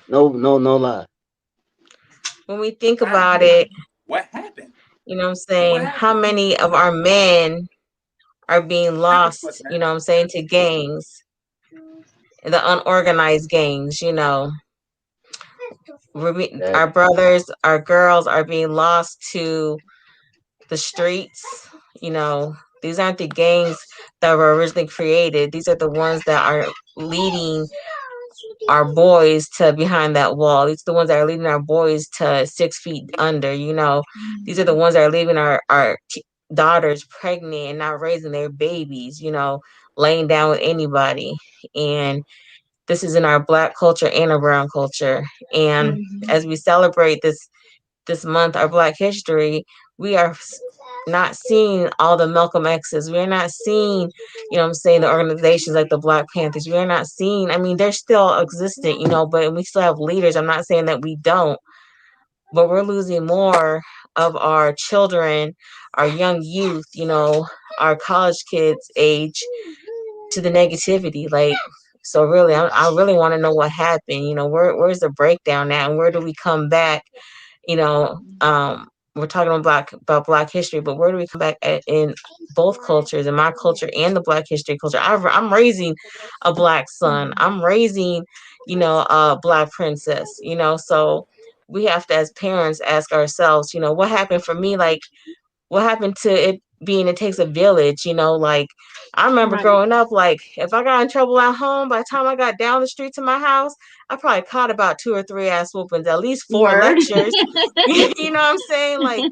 No lie. When we think What about happened? it, What happened? you know what I'm What saying? How happened? many of our men are being What happened to us, lost, you man? know what I'm saying, to gangs, the unorganized gangs, you know? That Our brothers, our girls are being lost to the streets, you know. These aren't the gangs that were originally created. These are the ones that are leading our boys to behind that wall. These are the ones that are leading our boys to 6 feet under, you know. These are the ones that are leaving our daughters pregnant and not raising their babies, you know, laying down with anybody. And this is in our Black culture and our brown culture. And as we celebrate this month, our Black history, we are not seeing all the Malcolm X's. We're not seeing, you know what I'm saying, the organizations like the Black Panthers. We're not seeing, I mean, they're still existent, you know, but we still have leaders. I'm not saying that we don't, but we're losing more of our children, our young youth, you know, our college kids age to the negativity. Like, so really, I really want to know what happened. You know, where's the breakdown at, and where do we come back? You know, we're talking about Black history, but where do we come back at in both cultures, in my culture and the Black history culture? I'm raising a Black son. I'm raising, you know, a Black princess. You know, so we have to, as parents, ask ourselves, you know, what happened for me? Like, what happened to it being it takes a village, you know? Like, I remember growing up, like, if I got in trouble at home, by the time I got down the street to my house, I probably caught about 2 or 3 ass whoopings, at least 4 Word. lectures. You know what I'm saying? Like,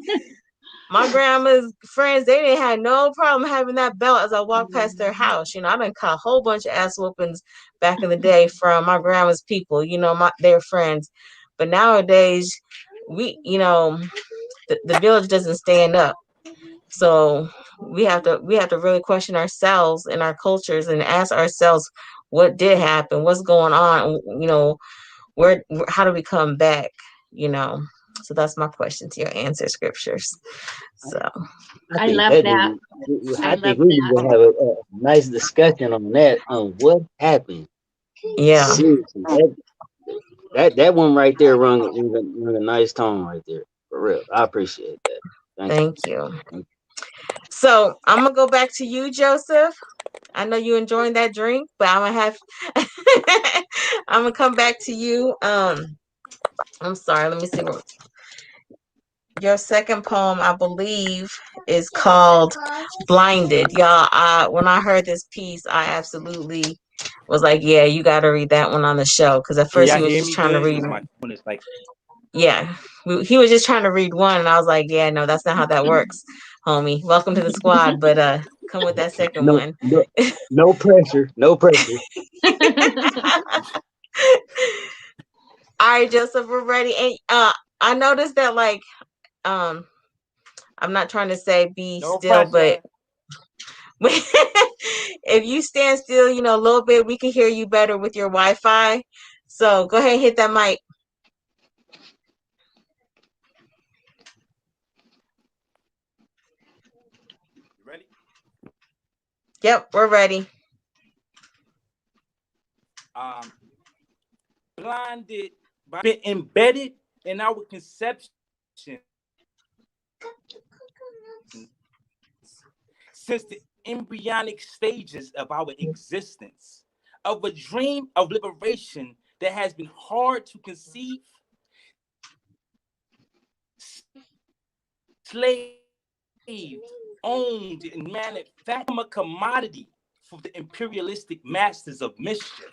my grandma's friends, they didn't have no problem having that belt as I walked past their house. You know, I done caught a whole bunch of ass whoopings back in the day from my grandma's people, you know, their friends. But nowadays, you know, the village doesn't stand up. So we have to really question ourselves and our cultures and ask ourselves what did happen, what's going on, you know, how do we come back, you know? So that's my question to your answer scriptures. So I I think love that that. I I love think we need to that. have a nice discussion on that. On what happened. yeah, Seriously, that one right there rung a nice tone right there. For real. I appreciate that. Thank you. thank you. So I'm gonna go back to you, Joseph. I know you enjoying that drink, but I'm gonna have I'm gonna come back to you. I'm sorry, let me see what your second poem, I believe, is called Blinded. Y'all, when I heard this piece, I absolutely was like, yeah, you got to read that one on the show. Because at Can first y'all he was hear just me trying to good? read, Because my phone is like, yeah, he was just trying to read one. And I was like, yeah, no, that's not how that works, homie. Welcome to the squad. But come with that second No, one. no, no pressure. No pressure. All right, Joseph, we're ready. And I noticed that, like, um, I'm not trying to say be no still, but pressure. if you stand still, you know, a little bit, we can hear you better with your Wi-Fi. So go ahead and hit that mic. You ready? Yep, we're ready. Blinded by been embedded in our conception since the embryonic stages of our existence, of a dream of liberation that has been hard to conceive, slaved, owned, and manufactured a commodity for the imperialistic masters of mischief,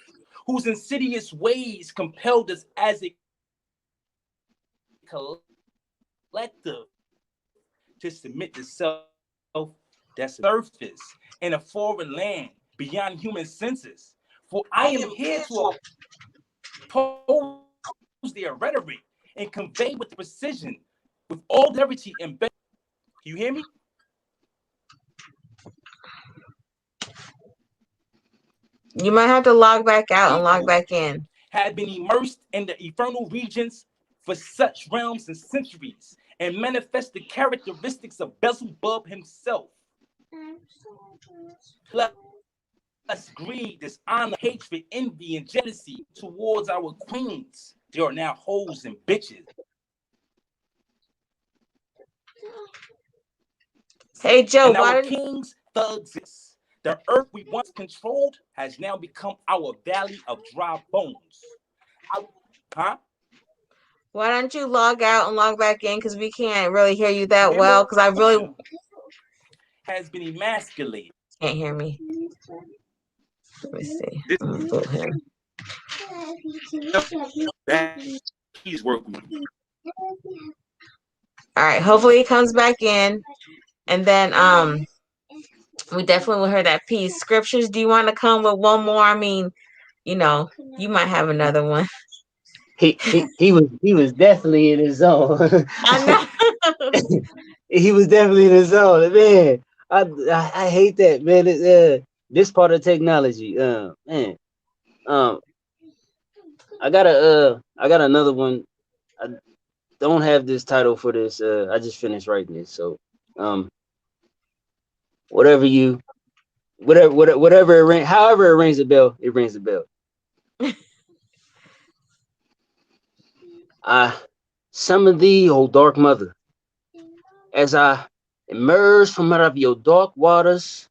whose insidious ways compelled us as a collective to submit to self that's surface in a foreign land beyond human senses. For I am here to oppose their rhetoric and convey with precision with all clarity embedded. You hear me? You might have to log back out and log back in. Had been immersed in the infernal regions for such realms and centuries, and manifest the characteristics of Beelzebub himself. Plus greed, dishonor, hatred, envy, and jealousy towards our queens. They are now hoes and bitches. Hey Joe, And why our did kings, thugs, the earth we once controlled has now become our valley of dry bones. Why don't you log out and log back in? Because we can't really hear you that well. Because I really has been emasculated. Can't hear me. Let me see. Boot him. He's working. All right. Hopefully he comes back in, and then we definitely will hear that piece. Scriptures. Do you want to come with one more? I mean, you know, you might have another one. He was definitely in his zone. I know. He was definitely in his zone, man. I hate that, man. This part of technology, man. I got another one. I don't have this title for this. I just finished writing it, so whatever it rings, however it rings a bell, it rings a bell. I summon thee, O dark mother, as I emerge from out of your dark waters,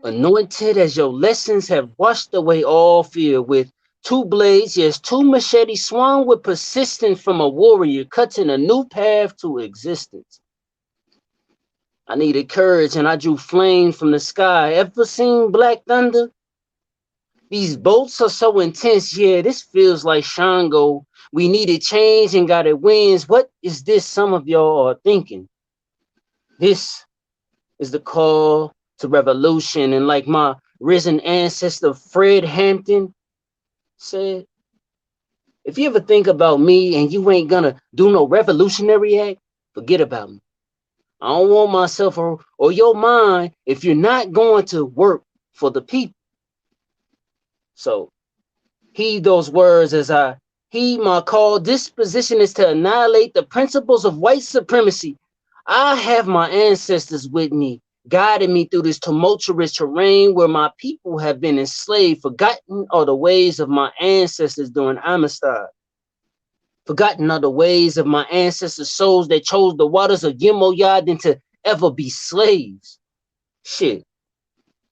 anointed as your lessons have washed away all fear, with 2 blades, yes, 2 machetes swung with persistence from a warrior, cutting a new path to existence. I needed courage and I drew flames from the sky. Ever seen Black Thunder? These bolts are so intense, yeah, this feels like Shango. We needed change and got it wins. What is this some of y'all are thinking? This is the call to revolution. And like my risen ancestor Fred Hampton said, if you ever think about me and you ain't gonna do no revolutionary act, forget about me. I don't want myself or your mind if you're not going to work for the people. So heed those words as I heed my call. This position is to annihilate the principles of white supremacy. I have my ancestors with me, guiding me through this tumultuous terrain where my people have been enslaved. Forgotten are the ways of my ancestors during Amistad. Forgotten are the ways of my ancestors' souls that chose the waters of Yemoyah than to ever be slaves. Shit.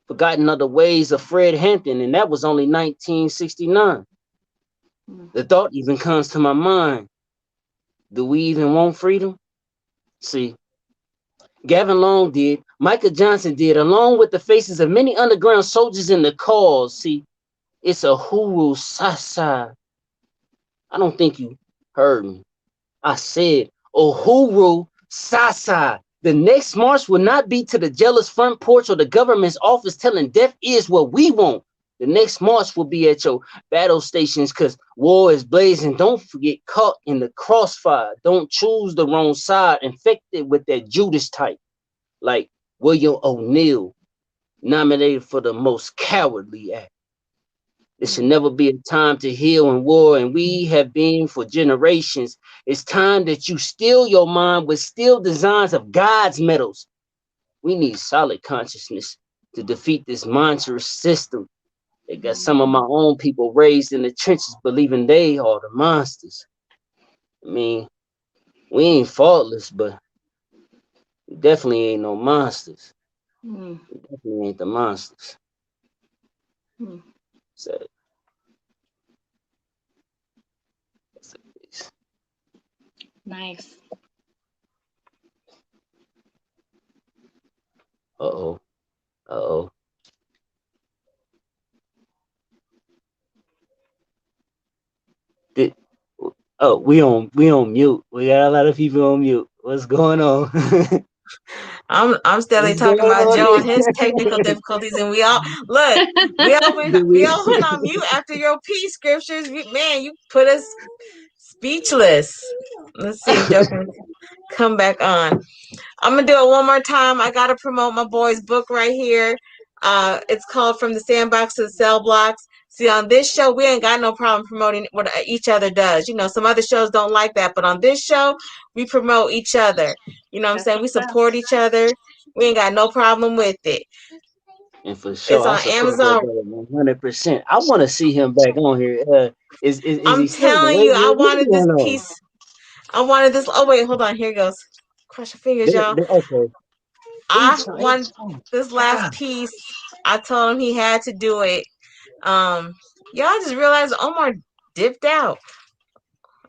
Forgotten are the ways of Fred Hampton, and that was only 1969. The thought even comes to my mind. Do we even want freedom? See, Gavin Long did, Micah Johnson did, along with the faces of many underground soldiers in the cause. See, it's a huru sasa. I don't think you heard me. I said, Uhuru Sasa. The next march will not be to the jealous front porch or the government's office telling deaf ears what we want. The next march will be at your battle stations because war is blazing. Don't forget caught in the crossfire. Don't choose the wrong side. Infected with that Judas type. Like William O'Neill, nominated for the most cowardly act. There should never be a time to heal in war, and we have been for generations. It's time that you steal your mind with steel designs of God's medals. We need solid consciousness to defeat this monstrous system that got some of my own people raised in the trenches believing they are the monsters. I mean, we ain't faultless, but we definitely ain't no monsters. We definitely ain't the monsters. So, Nice. Uh-oh. We on mute. We got a lot of people on mute. What's going on? I'm steadily talking about Joe and his technical difficulties, and we all went on mute after your P scriptures. Man, you put us speechless. Let's see if Joe can come back on. I'm gonna do it one more time. I gotta promote my boy's book right here. It's called From the Sandbox to the Cell Blocks. See, on this show, we ain't got no problem promoting what each other does. You know, some other shows don't like that, but on this show, we promote each other. You know what I'm saying? We support each other. We ain't got no problem with it. And for sure, It's I on support that Amazon. brother 100%. I want to see him back on here. Is I'm he still telling you, I what's wanted this going on? piece. I wanted this. Oh, wait, hold on. Here it goes. Cross your fingers, y'all. Okay. I want this last piece. I told him he had to do it. Y'all just realized Omar dipped out.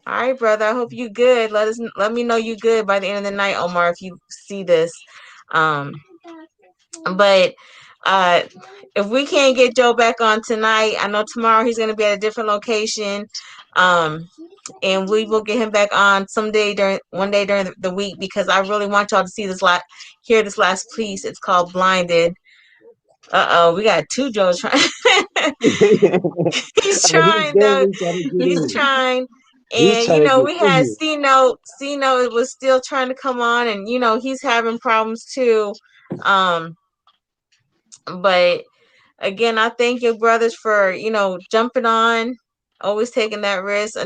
All right, brother. I hope you good. Let me know you good by the end of the night, Omar, if you see this. But if we can't get Joe back on tonight, I know tomorrow he's gonna be at a different location. And we will get him back on one day during the week, because I really want y'all to see hear this last piece. It's called Blinded. We got two Joes trying. He's trying though. Definitely trying to get He's in. trying. He's And trying to get we in had here. C-Note. C-Note was still trying to come on, and he's having problems too. But again, I thank your brothers for jumping on, always taking that risk. I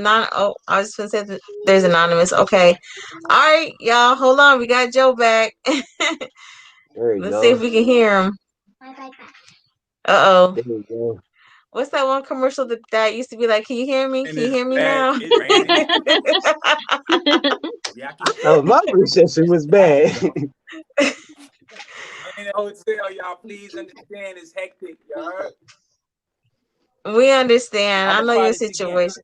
was just gonna say that there's anonymous. Okay, all right, y'all, hold on. We got Joe back. There you Let's go. see if we can hear him. Uh-oh. There you go. What's that one commercial that used to be like, can you hear me? And Can you hear me bad. now? It's raining. Yeah, I can. Oh, my reception was bad. I'm in the hotel, y'all. Please understand it's hectic, y'all. We understand. I'm I gonna know try your this again. situation.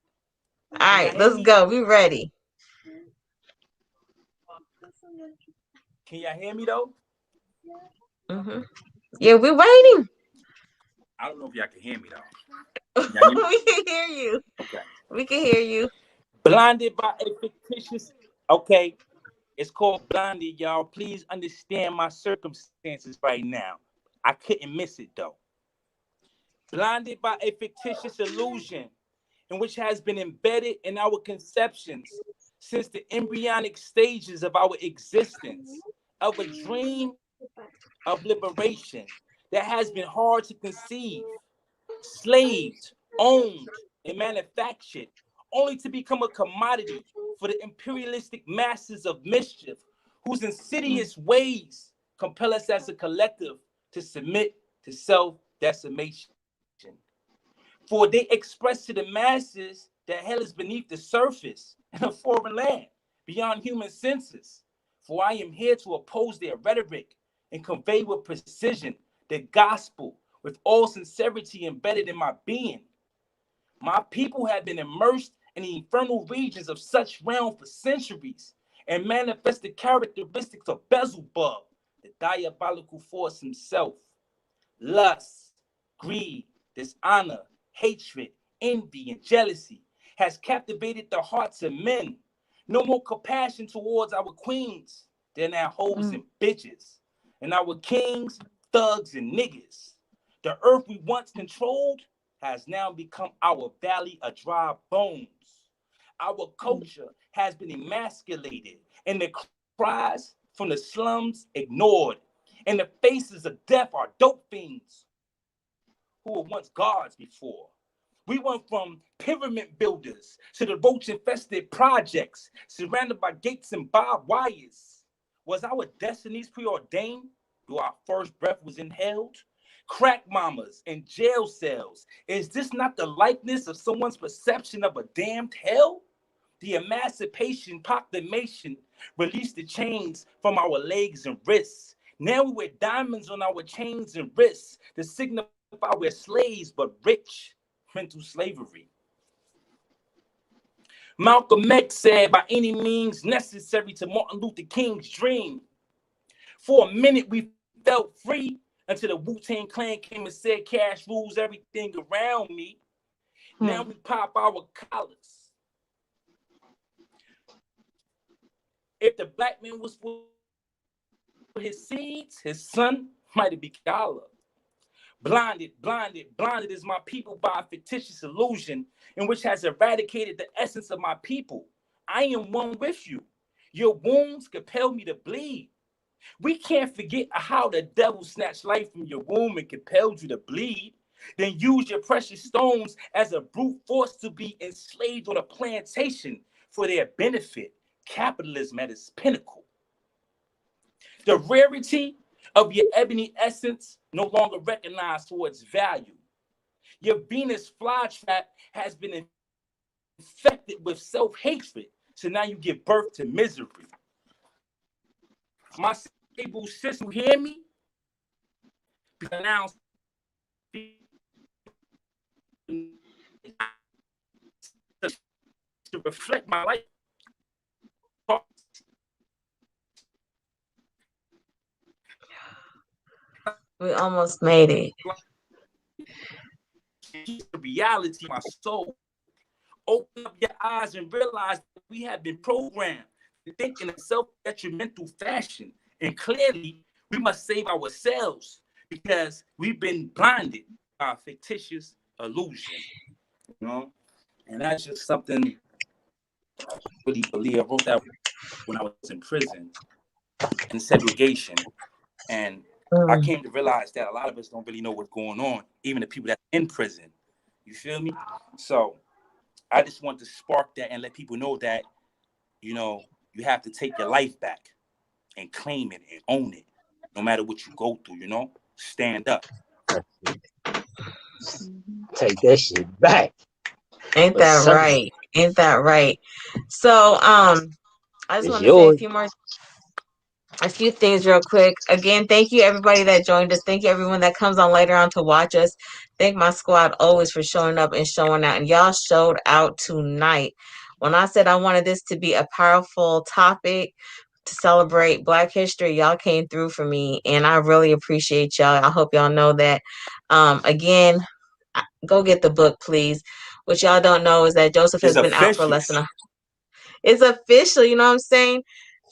All Can y'all right, hear let's me? go. We ready. Can y'all hear me though? Mm-hmm. Yeah, we're waiting. I don't know if y'all can hear me though. Y'all hear me? We can hear you. Okay. We can hear you. Blinded by a fictitious. Okay. It's called Blinded, y'all. Please understand my circumstances right now. I couldn't miss it though. Blinded by a fictitious illusion in which has been embedded in our conceptions since the embryonic stages of our existence, of a dream of liberation that has been hard to conceive, slaved, owned, and manufactured, only to become a commodity for the imperialistic masses of mischief, whose insidious ways compel us as a collective to submit to self-decimation. For they express to the masses that hell is beneath the surface in a foreign land, beyond human senses. For I am here to oppose their rhetoric and convey with precision the gospel with all sincerity embedded in my being. My people have been immersed in the infernal regions of such realm for centuries and manifest the characteristics of Beelzebub, the diabolical force himself. Lust, greed, dishonor, hatred, envy, and jealousy has captivated the hearts of men. No more compassion towards our queens than our hoes and bitches, and our kings, thugs, and niggas. The earth we once controlled has now become our valley of dry bones. Our culture has been emasculated, and the cries from the slums ignored. And the faces of death are dope fiends who were once guards before. We went from pyramid builders to the roach-infested projects surrounded by gates and barbed wires. Was our destinies preordained? Though our first breath was inhaled? Crack mamas in jail cells. Is this not the likeness of someone's perception of a damned hell? The Emancipation Proclamation released the chains from our legs and wrists. Now we wear diamonds on our chains and wrists to signify we're slaves but rich. Mental slavery. Malcolm X said, by any means necessary to Martin Luther King's dream. For a minute, we felt free until the Wu-Tang Clan came and said cash rules everything around me. Now we pop our collars. If the black man was for his seeds, his son might be collar. Blinded, blinded, blinded is my people by a fictitious illusion in which has eradicated the essence of my people. I am one with you. Your wounds compel me to bleed. We can't forget how the devil snatched life from your womb and compelled you to bleed. Then use your precious stones as a brute force to be enslaved on a plantation for their benefit. Capitalism at its pinnacle. The rarity of your ebony essence no longer recognized for its value. Your Venus flytrap has been infected with self-hatred, so now you give birth to misery. My stable sis, who hear me? Because now to reflect my life. We almost made it. The reality of my soul. Open up your eyes and realize that we have been programmed to think in a self-detrimental fashion. And clearly, we must save ourselves because we've been blinded by a fictitious illusion. You know? And that's just something I really believe. I wrote that when I was in prison in segregation. And I came to realize that a lot of us don't really know what's going on, even the people that are in prison. You feel me? So I just want to spark that and let people know that, you know, you have to take your life back and claim it and own it, no matter what you go through, you know? Stand up. Take that shit back. Ain't that right? Ain't that right? So, I just want to say a few things real quick. Again, thank you everybody that joined us. Thank you everyone that comes on later on to watch us. Thank my squad always for showing up and showing out. And y'all showed out tonight. When I said I wanted this to be a powerful topic to celebrate Black history, y'all came through for me. And I really appreciate y'all. I hope y'all know that. Again, go get the book, please. What y'all don't know is that Joseph has been out for less than a... It's official, you know what I'm saying?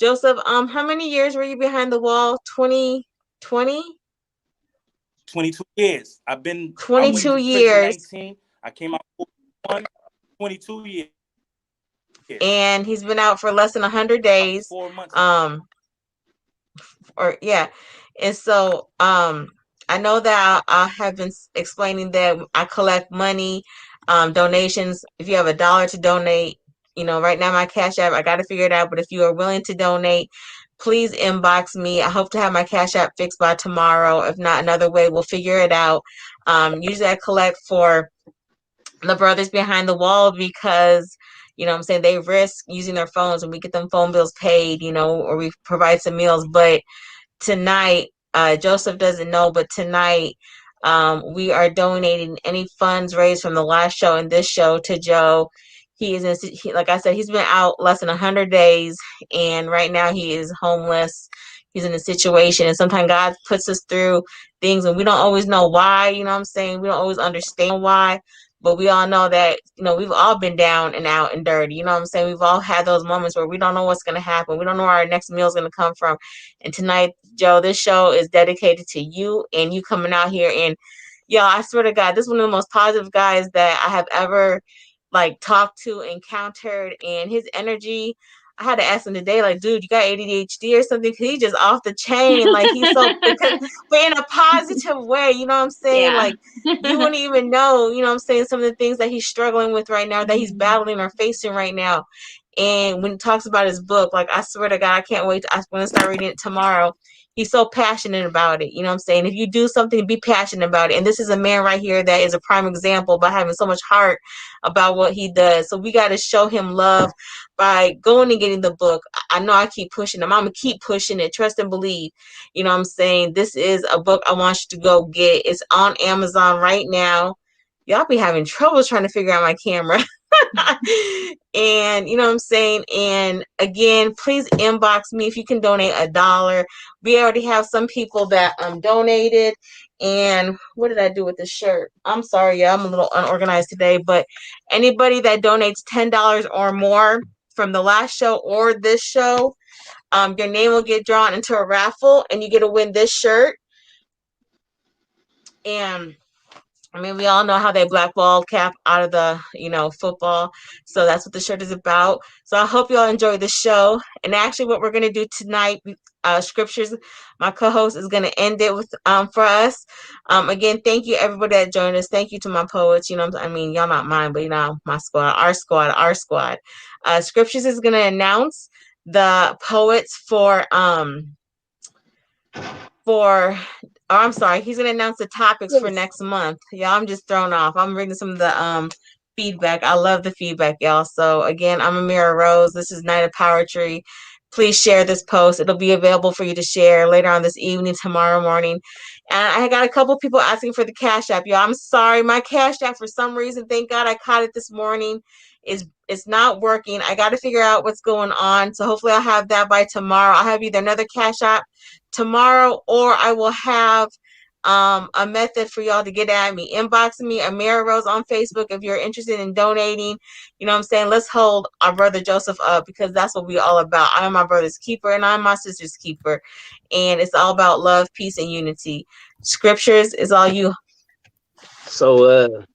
Joseph, how many years were you behind the wall? 20? 22 years. I went 22 to years. prison 19. I came out 22 years. And he's been out for less than 100 days. 4 months. And so I know that I have been explaining that I collect money, donations. If you have $1 to donate, you know, right now my Cash App, I got to figure it out. But if you are willing to donate, please inbox me. I hope to have my Cash App fixed by tomorrow. If not, another way, we'll figure it out. Usually I collect for the brothers behind the wall because, you know what I'm saying, they risk using their phones and we get them phone bills paid, you know, or we provide some meals. But tonight, Joseph doesn't know, but tonight we are donating any funds raised from the last show and this show to Joe. He is like I said, he's been out less than 100 days, and right now he is homeless. He's in a situation, and sometimes God puts us through things, and we don't always know why. You know what I'm saying? We don't always understand why, but we all know that, you know, we've all been down and out and dirty. You know what I'm saying? We've all had those moments where we don't know what's going to happen. We don't know where our next meal is going to come from. And tonight, Joe, this show is dedicated to you and you coming out here. And y'all, I swear to God, this is one of the most positive guys that I have ever like talked to, encountered, and his energy. I had to ask him today, like, dude, you got ADHD or something? Cause he's just off the chain. Like he's so, but in a positive way, you know what I'm saying? Yeah. Like you wouldn't even know, you know what I'm saying, some of the things that he's struggling with right now, that he's battling or facing right now. And when he talks about his book, like, I swear to God, I can't wait. I'm going to start reading it tomorrow. He's so passionate about it. You know what I'm saying? If you do something, be passionate about it. And this is a man right here that is a prime example by having so much heart about what he does. So we got to show him love by going and getting the book. I know I keep pushing him. I'm going to keep pushing it. Trust and believe. You know what I'm saying? This is a book I want you to go get. It's on Amazon right now. Y'all be having trouble trying to figure out my camera. And you know what I'm saying? And again, please inbox me if you can donate $1. We already have some people that donated. And what did I do with this shirt? I'm sorry, yeah, I'm a little unorganized today, but anybody that donates $10 or more from the last show or this show, your name will get drawn into a raffle and you get to win this shirt. And I mean, we all know how they blackballed Cap out of the, football. So that's what the shirt is about. So I hope you all enjoy the show. And actually, what we're going to do tonight, scriptures, my co-host is going to end it with for us. Again, thank you everybody that joined us. Thank you to my poets. I mean, y'all not mine, but my squad, our squad, our squad. Scriptures is going to announce the poets I'm sorry, he's gonna announce the topics for next month. Y'all, I'm just thrown off. I'm reading some of the feedback. I love the feedback, y'all. So again, I'm Amira Rose. This is Night of Powertry. Please share this post. It'll be available for you to share later on this evening, tomorrow morning. And I got a couple people asking for the Cash App, y'all. I'm sorry, my Cash App for some reason, thank God I caught it this morning, it's not working. I got to figure out what's going on. So hopefully I'll have that by tomorrow. I'll have either another Cash App tomorrow, or I will have a method for y'all to get at me. Inbox me, Amira Rose on Facebook, if you're interested in donating. You know what I'm saying? Let's hold our brother Joseph up, because that's what we're all about. I am my brother's keeper and I'm my sister's keeper. And it's all about love, peace, and unity. Scriptures is all you. So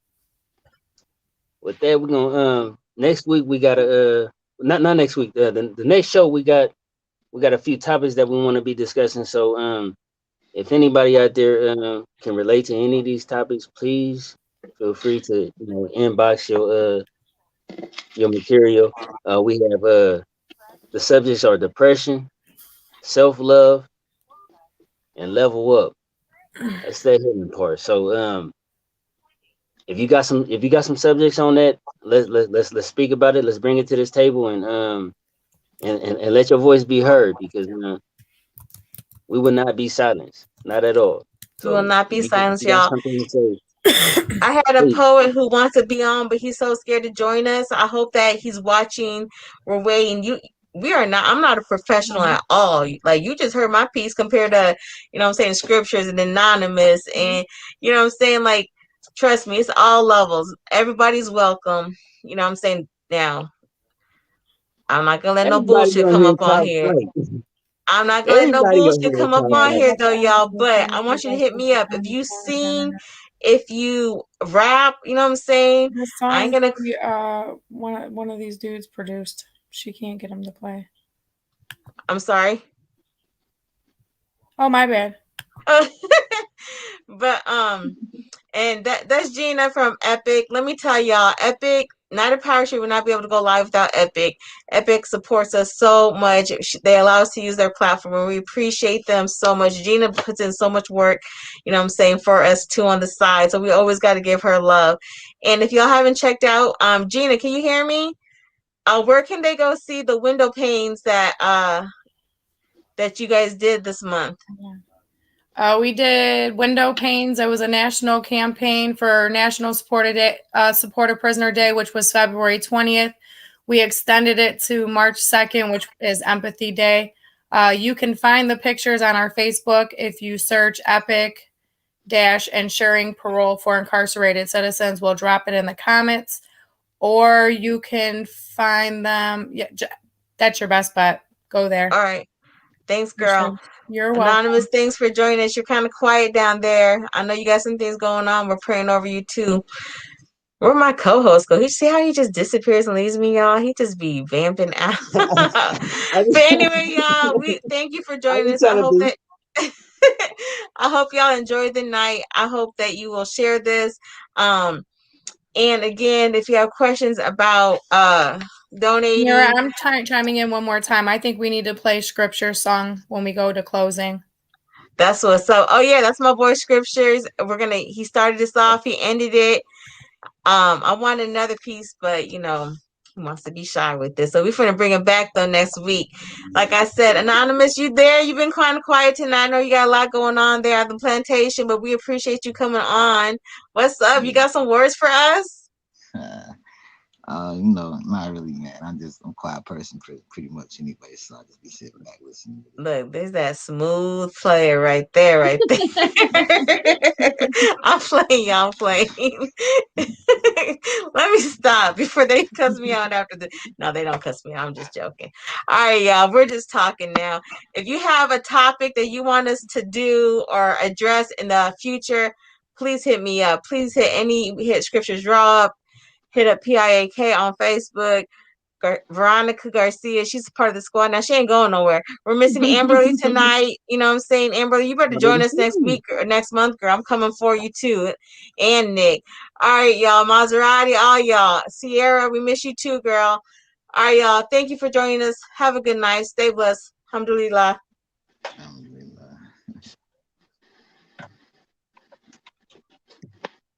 with that, we're gonna next week we got a not next week, the next show we got a few topics that we want to be discussing. So if anybody out there can relate to any of these topics, please feel free to inbox your material. We have the subjects are depression, self-love, and level up. That's that hidden part. So if you got some subjects on that, let's speak about it. Let's bring it to this table and let your voice be heard, because we will not be silenced, not at all. So we will not be silenced, y'all. Something to say, I had a poet who wants to be on, but he's so scared to join us. I hope that he's watching. We're waiting. We are not. I'm not a professional at all. Like, you just heard my piece compared to, I'm saying, scriptures and anonymous, and I'm saying, like, trust me, it's all levels. Everybody's welcome. I'm saying. Now, I'm not gonna let no bullshit come up on here. I'm not gonna let no bullshit come up on here though, y'all. But I want you to hit me up if you sing, if you rap. You know what I'm saying? The song I ain't gonna. One of these dudes produced. She can't get him to play. I'm sorry. Oh, my bad. But and that's Gina from Epic. Let me tell y'all, Epic. Night of Powertry will not be able to go live without Epic. Epic supports us so much. They allow us to use their platform, and we appreciate them so much. Gina puts in so much work, I'm saying, for us too on the side. So we always got to give her love. And if y'all haven't checked out, Gina, can you hear me? Where can they go see the window panes that you guys did this month? We did window panes. It was a national campaign for National Support of Prisoner Day, which was February 20th. We extended it to March 2nd, which is Empathy Day. You can find the pictures on our Facebook if you search Epic Ensuring Parole for Incarcerated Citizens. We'll drop it in the comments, or you can find them. Yeah, that's your best bet. Go there. All right. Thanks, girl. You're welcome. Anonymous, thanks for joining us. You're kind of quiet down there. I know you got some things going on. We're praying over you too. Where my co-host go? See how he just disappears and leaves me, y'all? He just be vamping out. But anyway, y'all, we thank you for joining us. I hope that I hope y'all enjoyed the night. I hope that you will share this. And again, if you have questions about donating. Mira, I'm chiming in one more time. I think we need to play Scripture song when we go to closing. That's what's up. Oh yeah, that's my boy Scriptures. He started this off, he ended it. I want another piece, but he wants to be shy with this. So we're gonna bring him back though next week. Like I said, Anonymous, you there? You've been kind of quiet tonight. I know you got a lot going on there at the plantation, but we appreciate you coming on. What's up? You got some words for us? Not really, man. I'm a quiet person pretty much anyway, so I just be sitting back listening. Look, there's that smooth player right there. I'm playing, y'all. I'm playing. Let me stop before they cuss me out after the. No, they don't cuss me out. I'm just joking. All right, y'all. We're just talking now. If you have a topic that you want us to do or address in the future, please hit me up. Please hit Scriptures Draw up, hit up PIAK on Facebook. Veronica Garcia, she's a part of the squad now. She ain't going nowhere. We're missing Amberly tonight. You know what I'm saying? Amberly, you better join us next week or next month, girl. I'm coming for you too. And Nick. All right, y'all. Maserati, all y'all. Sierra, we miss you too, girl. All right, y'all. Thank you for joining us. Have a good night. Stay blessed. Alhamdulillah.